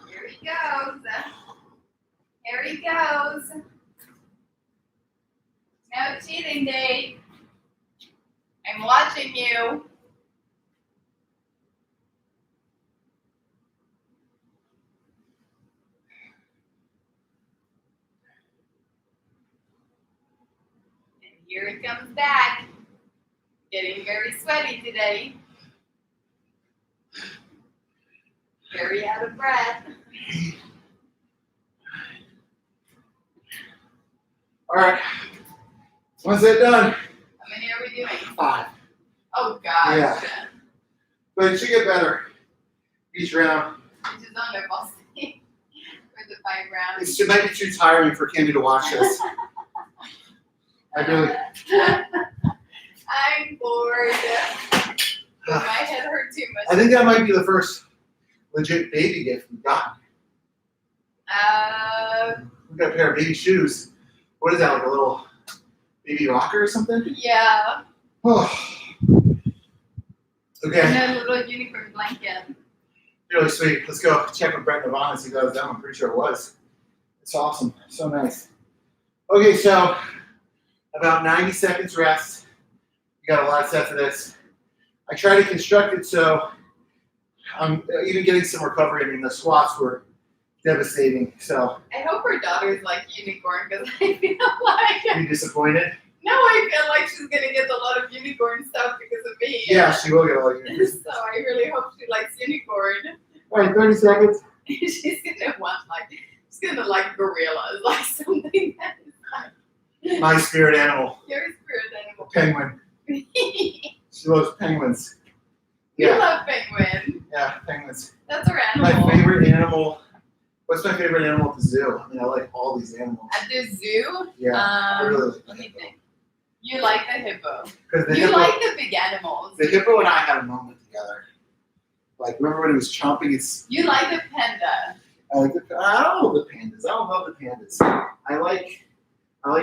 Here he goes. Here he goes. No cheating, Dave. I'm watching you. Here it comes back. Getting very sweaty today. Very out of breath. All right. Once that's done. How many are we doing? 5. Oh gosh. Yeah. But it should get better each round. Which is on their boss for the 5 rounds. It might be too tiring for Candy to watch this. I really. I'm bored. But my head hurt too much. I think that might be the first legit baby gift we've gotten. We've got a pair of baby shoes. What is that, like a little baby rocker or something? Yeah. Oh. Okay. And a little unicorn blanket. Really sweet. Let's go check with Brett Navon and see if that was done. I'm pretty sure it was. It's awesome. So nice. Okay, so about 90 seconds rest. You got a lot of sets of this. I try to construct it so I'm even getting some recovery. I mean, the squats were devastating. So I hope her daughter's like unicorn because I feel like are you disappointed? no, I feel like she's gonna get a lot of unicorn stuff because of me. Yeah, she will get a lot of unicorn. So I really hope she likes unicorn. All right, 30 seconds. She's gonna want like gorillas, like something that is like My spirit animal. your spirit animal. Penguin. She loves penguins. You Yeah, love penguin. yeah, penguins. That's our animal. My favorite animal. What's my favorite animal at the zoo? I mean, I like all these animals. At the zoo, Yeah, I really like the let me hippo. think. You like the hippo. Because the You hippo, like the big animals. the hippo and I had a moment together. Like, remember when it was chomping its. You like the panda. I don't love the pandas. I don't love the pandas. I like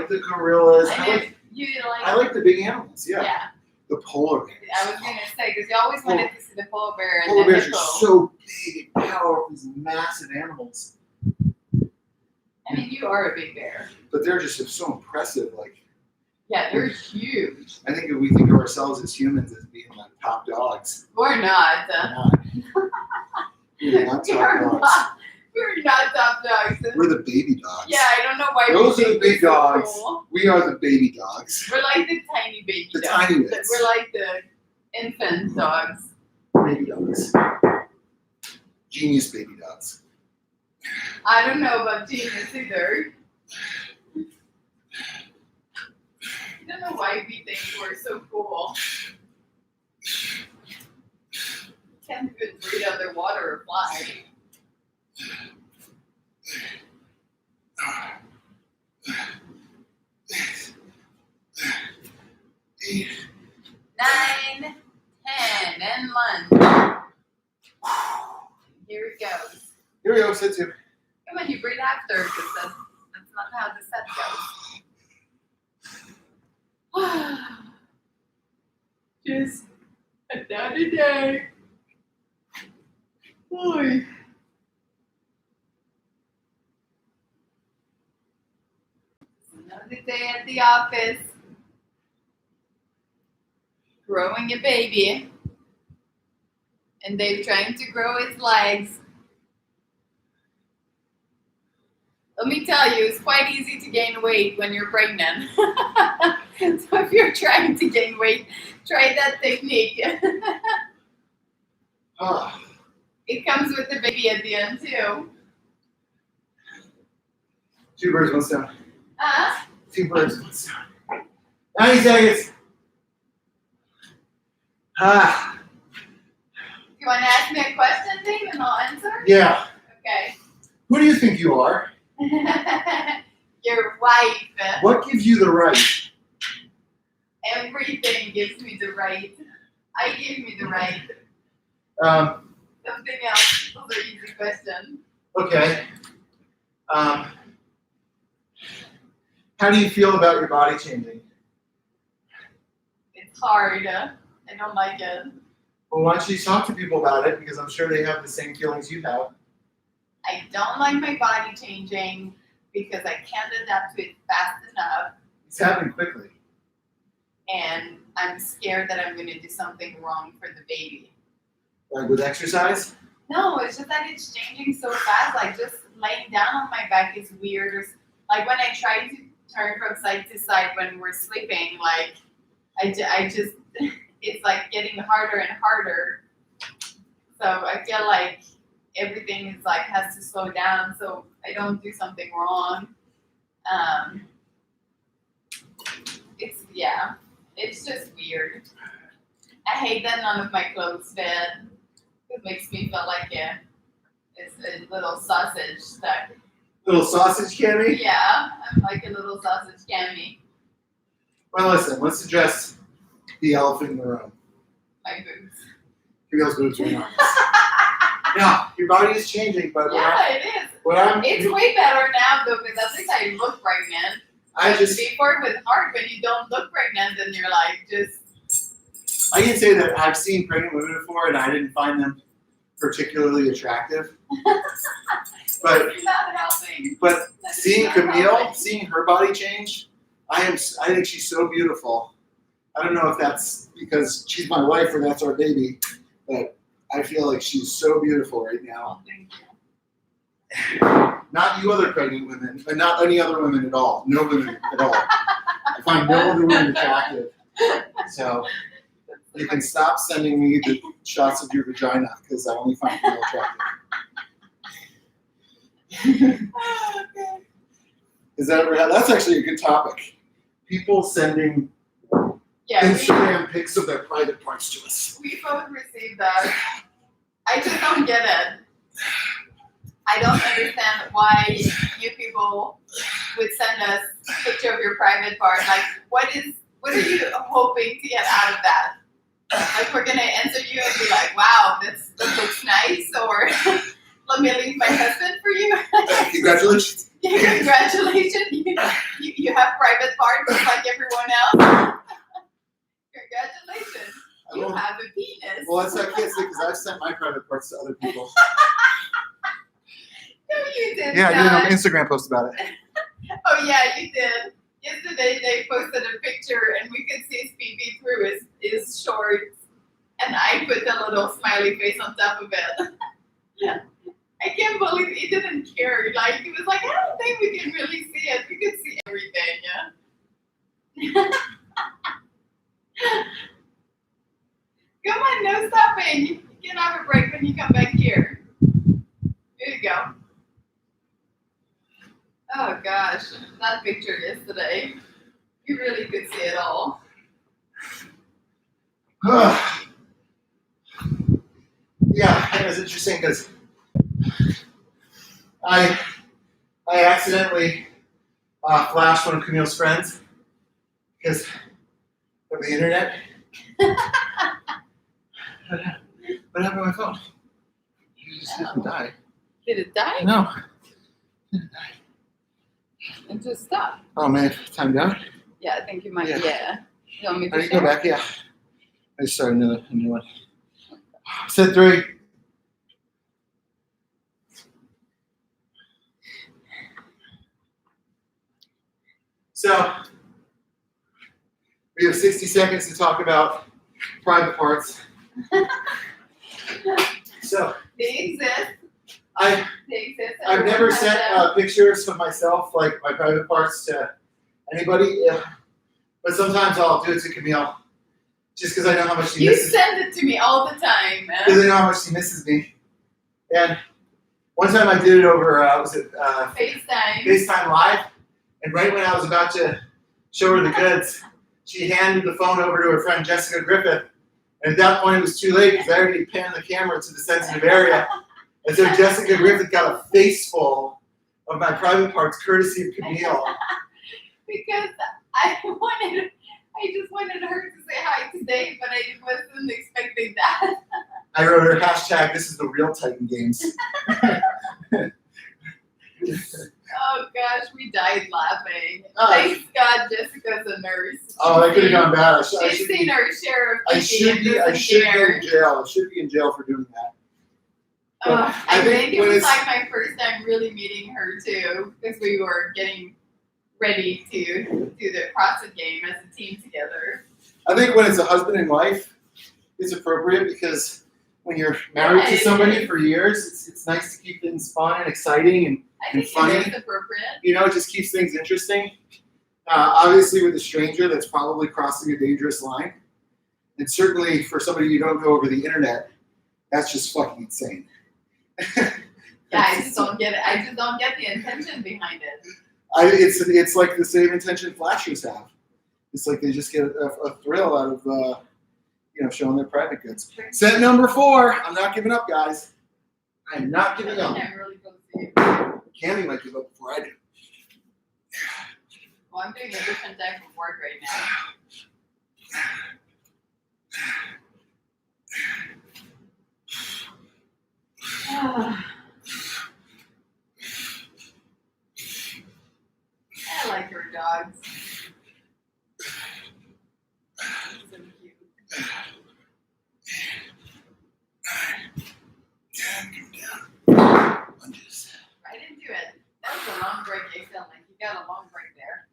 the gorillas. I like the big animals. Yeah. The polar bears. I was gonna say because you always wanted to see the polar bear and Polar the bears hippo. are so big and powerful. These massive animals, I mean, you are a big bear. but they're just so impressive. Like, Yeah, they're huge. I think if we think of ourselves as humans as being like top dogs, We're not. we're not. We're not We top are dogs. not. We're not top dogs. We're the baby dogs. Yeah, I don't know why. Those we are the think big we're so dogs. cool. We are the baby dogs. We're like the tiny baby The dogs. tiny bits. We're like the infant dogs. Baby dogs. Genius baby dogs. I don't know about genius either. I don't know why we think we're so cool. Can't even breathe underwater or fly. Nine, 10, and lunge. Here it goes. Here we go, sit to. Come on, you breathe after, because that's not how the set goes. Just another day. Boy. Another day at the office. Growing a baby. And Dave trying to grow his legs. Let me tell you, it's quite easy to gain weight when you're pregnant. So if you're trying to gain weight, try that technique. It comes with the baby at the end too. 2 birds, 1 stone. 2 birds, 1 stone. 90 seconds. You want to ask me a question, Dave, and I'll answer? Yeah. Okay. Who do you think you are? Your wife. What gives you the right? Everything gives me the right. I give me the right. Something else. Those are easy questions. Okay. How do you feel about your body changing? It's hard. I don't like it. Well, why don't you talk to people about it? Because I'm sure they have the same feelings you have. I don't like my body changing because I can't adapt to it fast enough. It's happening quickly. And I'm scared that I'm going to do something wrong for the baby. Like with exercise? No, it's just that it's changing so fast. Like just laying down on my back is weird. Or, like when I try to turn from side to side when we're sleeping, like I just, it's like getting harder and harder. So I feel like everything is like has to slow down so I don't do something wrong. It's just weird. I hate that none of my clothes fit. It makes me feel like it's a little sausage stuck. Little sausage candy? Yeah, I'm like a little sausage candy. Well, listen, let's address the elephant in the room. My boobs. Your boobs are enormous. Yeah, your body is changing, but it is. It's way better now though, because at least I look pregnant. Before it was hard when you don't look pregnant and you're like just. I can say that I've seen pregnant women before and I didn't find them particularly attractive. But it's not helping. But seeing Camille, seeing her body change, I think she's so beautiful. I don't know if that's because she's my wife or that's our baby, but I feel like she's so beautiful right now. Thank you. Not you other pregnant women, but not any other women at all. No women at all. I find no other women attractive. So you can stop sending me the shots of your vagina because I only find Camille attractive. That's actually a good topic. People sending Instagram pics of their private parts to us. We both received that. I just don't get it. I don't understand why you people would send us a picture of your private part. Like, what are you hoping to get out of that? Like, we're gonna answer you and be like, "Wow, that looks nice," or "Let me leave my husband for you." Congratulations. Yeah, congratulations. You have private parts just like everyone else. Congratulations. You have a penis. Well, that's I can't say because I've sent my private parts to other people. No, you did. Yeah, I did an Instagram post about it. Oh yeah, you did. Yesterday they posted a picture and we could see his PB through his shorts, and I put a little smiley face on top of it. Yeah. I can't believe he didn't care. Like, he was like, I don't think we can really see it. We could see everything, yeah? Come on, no stopping. You can have a break when you come back here. There you go. Oh gosh, that picture yesterday. You really could see it all. Yeah, it was interesting because I accidentally flashed one of Camille's friends because of the internet. What happened to my phone? It just didn't die. Did it die? No. It didn't die. It just stopped. Oh man, time down? Yeah, I think you might. Yeah. Yeah. You want me I to need to share? go back, yeah. I just started a new one. Set 3. So, we have 60 seconds to talk about private parts. So, They exist. I've never sent pictures of myself, like my private parts, to anybody. But sometimes I'll do it to Camille, just because I know how much she You misses. send it to me all the time, man. Because I know how much she misses me. And one time I did it over, FaceTime. FaceTime Live, and right when I was about to show her the goods, she handed the phone over to her friend Jessica Griffith. And at that point, it was too late because I already panned the camera to the sensitive area. And so Jessica Griffith got a face full of my private parts, courtesy of Camille. Because I just wanted her to say hi today, but I wasn't expecting that. I wrote her hashtag, this is the real Titan Games. Oh gosh, we died laughing. Oh. Thanks God Jessica's a nurse. Oh, that could have gone bad. She's seen her share of I should be in jail. I should be in jail for doing that. I think it was like my first time really meeting her too, because we were getting ready to do the CrossFit game as a team together. I think when it's a husband and wife, it's appropriate because when you're married to somebody for years, it's nice to keep things fun and exciting and funny. It is appropriate. You know, it just keeps things interesting. Obviously, with a stranger, that's probably crossing a dangerous line. And certainly for somebody you don't know over the internet, that's just fucking insane. Yeah, I just don't get it. I just don't get the intention behind it. It's like the same intention flashers have. It's like they just get a thrill out of showing their private goods. Set number 4. I'm not giving up, guys. I am not giving up. I'm really close to you. Cammy might give up before I do. Well, I'm doing a different type of work right now. I like her dogs. So cute. 10, come down. Lunges. Right into it. That was a long break. You felt like you got a long break there.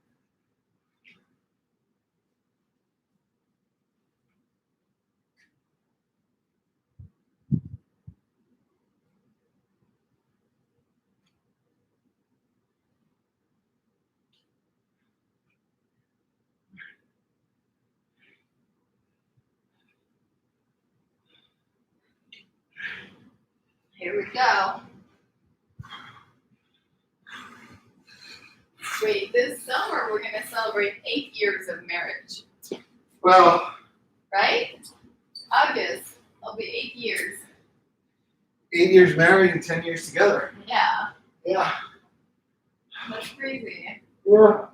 Here we go. Wait, this summer we're going to celebrate 8 years of marriage. Well, right? August, it'll be 8 years. 8 years married and 10 years together. Yeah, Yeah. that's crazy. Yeah.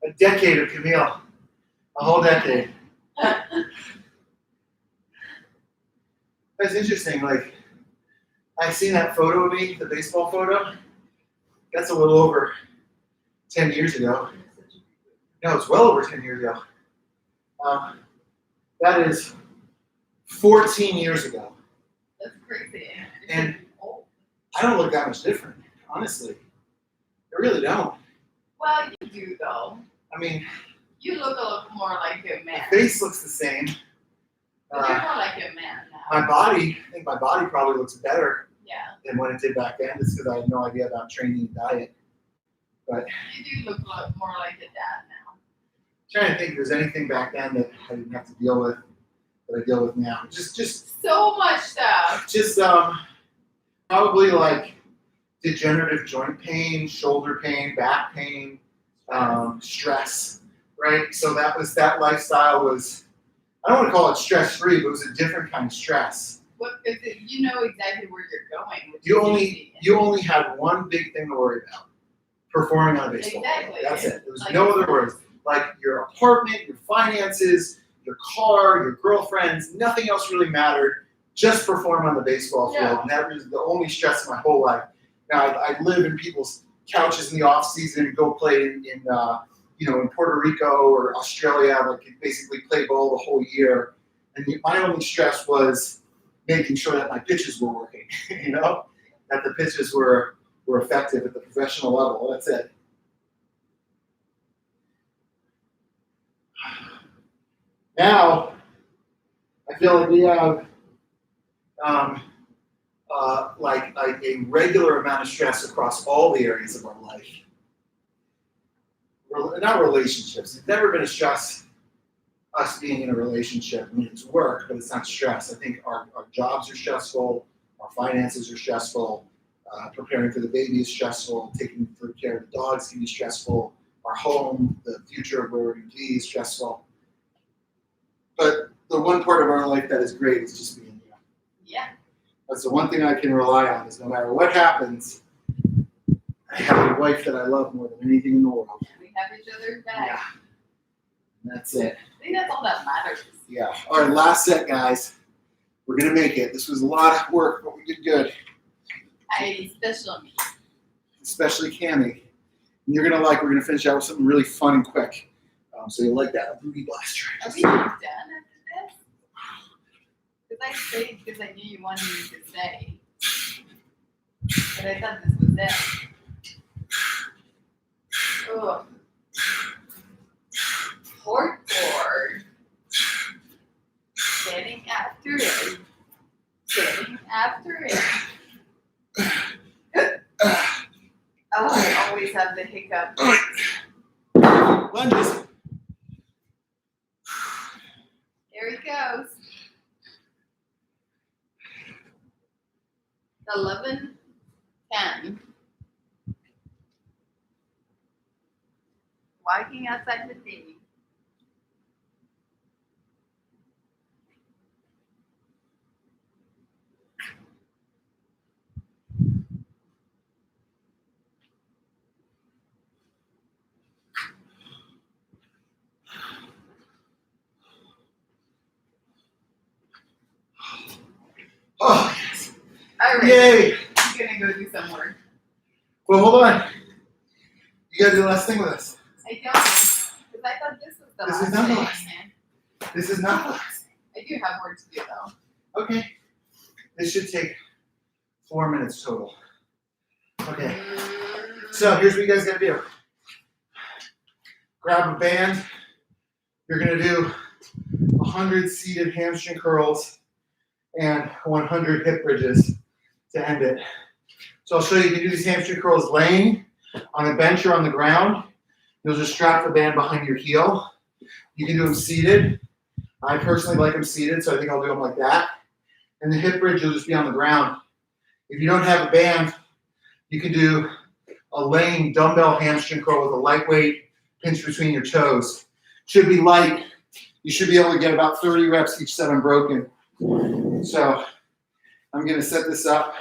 A decade of Camille. A whole decade. That's interesting. Like, I've seen that photo of me, the baseball photo. That's a little over 10 years ago. No, it's well over 10 years ago. That is 14 years ago. That's crazy. And I don't look that much different, honestly. I really don't. Well, you do though. I mean, you look a little more like a man. My face looks the same. But you're more like a man now. My body, I think my body probably looks better. Yeah. than what it did back then, just because I had no idea about training and diet. But You do look more like a dad now. trying to think if there's anything back then that I didn't have to deal with that I deal with now. Just So much stuff. Probably like degenerative joint pain, shoulder pain, back pain, stress, right? So that lifestyle was, I don't want to call it stress free, but it was a different kind of stress. What if you know exactly where you're going? Which You is easy. only had one big thing to worry about: performing on a baseball field. Exactly. That's it. There was Like- no other words. Like your apartment, your finances, your car, your girlfriends, nothing else really mattered. Just perform on the baseball field. Yeah. And that was the only stress of my whole life. Now, I live in people's couches in the off season and go play in Puerto Rico or Australia, like basically play ball the whole year. And my only stress was making sure that my pitches were working, that the pitches were effective at the professional level. That's it. Now, I feel like we have like a regular amount of stress across all the areas of our life. Not relationships. It's never been a stress, us being in a relationship. I mean, it's work, but it's not stress. I think our jobs are stressful, our finances are stressful, preparing for the baby is stressful, taking good care of the dogs can be stressful, our home, the future of where we're going to be is stressful. But the one part of our life that is great is just being here. Yeah. That's the one thing I can rely on, is no matter what happens, I have a wife that I love more than anything in the world. We have each other's back. Yeah. And that's it. I think that's all that matters. Yeah. All right, last set, guys. We're going to make it. This was a lot of work, but we did good. Special me. Especially Cammie. And we're going to finish out with something really fun and quick. So you'll like that. A booty blaster. Are we done after this? Because I stayed because I knew you wanted me to stay. But I thought this was it. Oh. Board. Getting after it. Oh, I always have the hiccup. Lunges. Here he goes. 11, 10. Walking outside the TV. Oh, yes. All right. Yay. I'm going to go do some work. Well, hold on. You got to do the last thing with us. I don't. Because I thought this was the This last is not the thing. last. This is not the last. I do have work to do though. Okay. This should take 4 minutes total. Okay. So here's what you guys got to do. Grab a band. You're going to do 100 seated hamstring curls and 100 hip bridges to end it. So I'll show you. You can do these hamstring curls laying on a bench or on the ground. You'll just strap the band behind your heel. You can do them seated. I personally like them seated, so I think I'll do them like that. And the hip bridge will just be on the ground. If you don't have a band, you can do a laying dumbbell hamstring curl with a lightweight pinch between your toes. Should be light. You should be able to get about 30 reps each set unbroken. So I'm going to set this up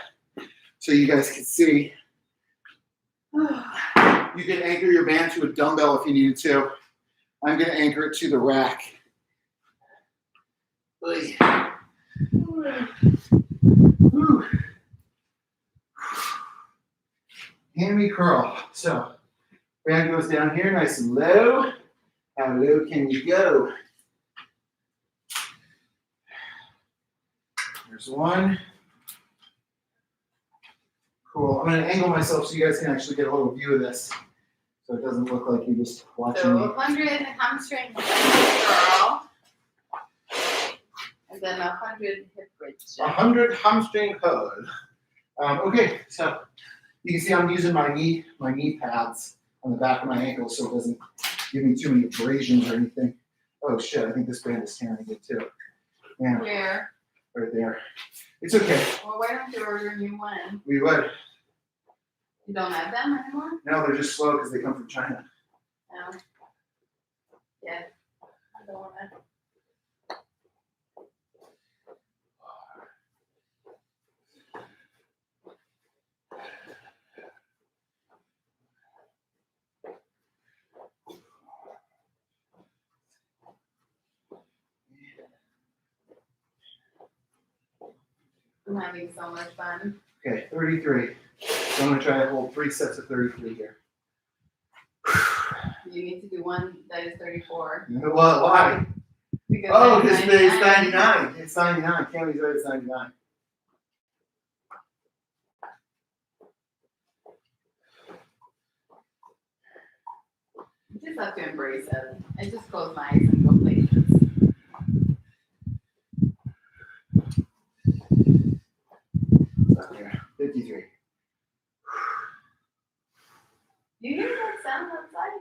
so you guys can see. You can anchor your band to a dumbbell if you needed to. I'm going to anchor it to the rack. Hammy curl. So band goes down here nice and low. How low can you go? There's one. Cool. I'm going to angle myself so you guys can actually get a little view of this, so it doesn't look like you're just watching So me. 100 hamstring curl. And then 100 hip bridge. 100 hamstring curl. Okay, so you can see I'm using my knee pads on the back of my ankle so it doesn't give me too many abrasions or anything. Oh shit, I think this band is tearing it too. Yeah, Where? right there. It's okay. Well, why don't you order a new one? We would. You don't have them anymore? No, they're just slow because they come from China. No. Yeah. I don't want to. I'm having so much fun. Okay, 33. So I'm gonna try to hold 3 sets of 33 here. You need to do one that is 34. Well, why? Because Oh, that is it's 99. It's 99. Cammy's right, it's 99. You just have to embrace it. I just close my eyes and go places. Up here. 53. You hear that sound outside?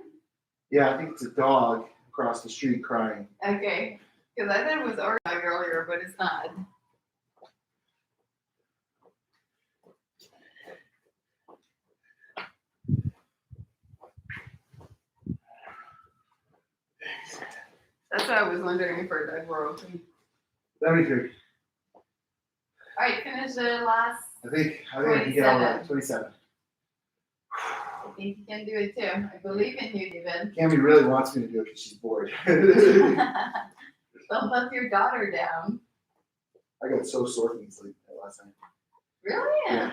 Yeah, I think it's a dog across the street crying. Okay. Because I thought it was our dog earlier, but it's not. That's why I was wondering if our dog were open. 73. All right, finish the last. I think I can get all that. 27. I think you can do it too. I believe in you, David. Cammy really wants me to do it because she's bored. Don't let your daughter down. I got so sore from sleep last night. Really? Yeah.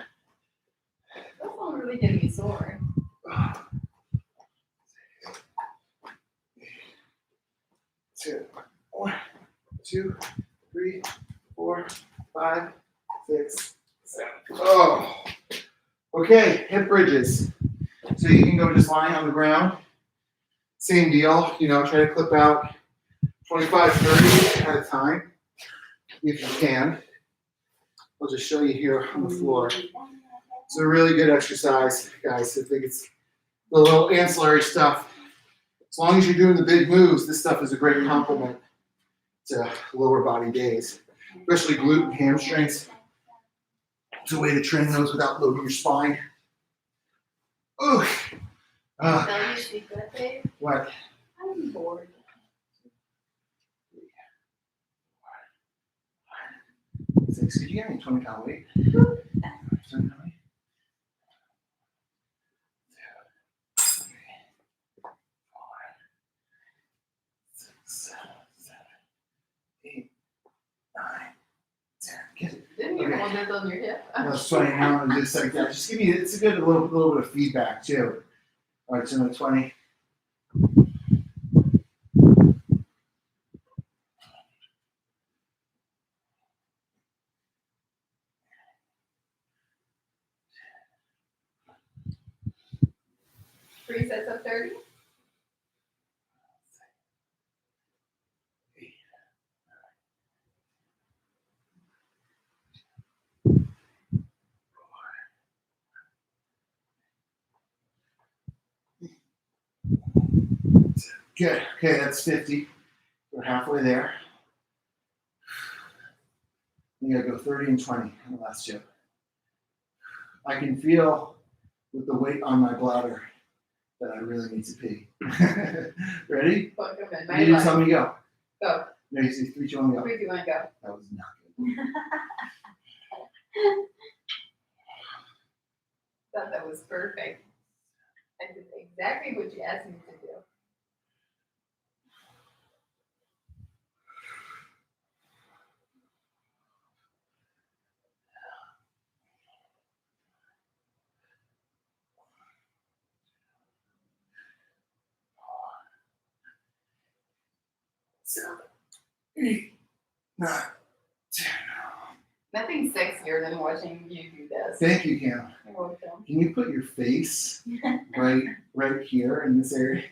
That's not really getting me sore. 1, 2, 3, 4, 5, 6, 7. Oh. Okay, hip bridges. So you can go just lying on the ground. Same deal, try to clip out 25, 30 at a time if you can. I'll just show you here on the floor. It's a really good exercise, guys. I think it's the little ancillary stuff. As long as you're doing the big moves, this stuff is a great complement to lower body days, especially glute and hamstrings. It's a way to train those without loading your spine. Ooh. Tell you secret, babe? What? I'm bored. 6. Could you get me 20-pound weight? 20-pound weight? 2, 3, 4, 6, 7, 8, 9, 10. Get it. Didn't you Okay. hold it on your hip? I was sweating out and just like that. Just give me, it's a good little bit of feedback too. All right, so I'm at 20. Three sets of 30? Good. Okay, that's 50. We're halfway there. You gotta go 30 and 20 on the last two. I can feel with the weight on my bladder that I really need to pee. Ready? Fuck them in my You didn't life. tell me to go. Go. No, you say 3, 2, 1, go. 3, 2, 1, go. That was not good. Thought that was perfect. I did exactly what you asked me to do. Seven, 8, 9, 10. Nothing sexier than watching you do this. Thank you, Cam. You're welcome. Can you put your face right here in this area?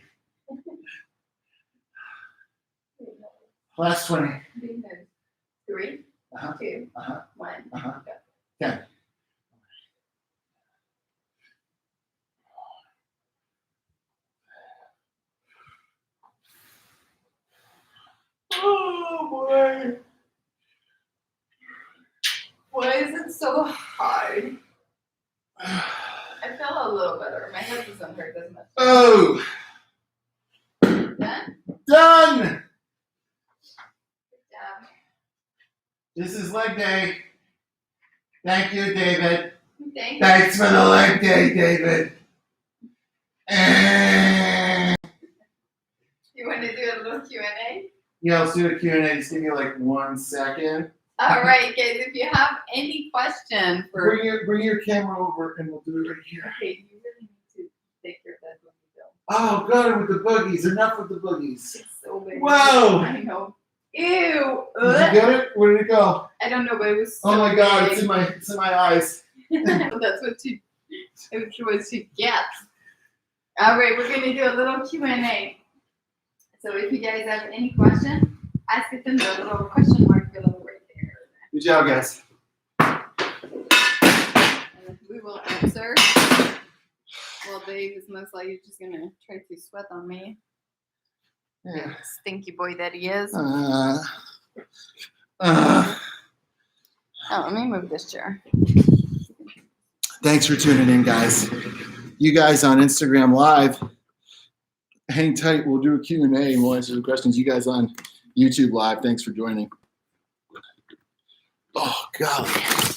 Last 20. 3, Uh-huh. 2, Uh-huh. 1. Uh-huh. Go. 10. I feel a little better. My head doesn't hurt as much. Oh, Done? done. Good job. This is leg day. Thank you, David. Thank you. Thanks for the leg day, David. And You want to do a little Q&A? yeah, let's do a Q&A. Just give me like 1 second. All right, guys. If you have any question for Bring your camera over and we'll do it right here. okay, you really need to take your bed when you go. Oh, good with the boogies. Enough with the boogies. It's so big. Whoa. I know. Ew. Did you get it? Where did it go? I don't know, but it was so Oh my God, big. it's in my eyes. That's what she gets. All right, we're gonna do a little Q&A. So if you guys have any question, ask it in the little question mark below right there. Good job, guys. And we will answer. Well, Dave is most likely just gonna try to sweat on me. Yeah. Stinky boy that he is. Uh, Oh, let me move this chair. thanks for tuning in, guys. You guys on Instagram Live, hang tight. We'll do a Q&A and we'll answer the questions. You guys on YouTube Live, thanks for joining. Oh, golly.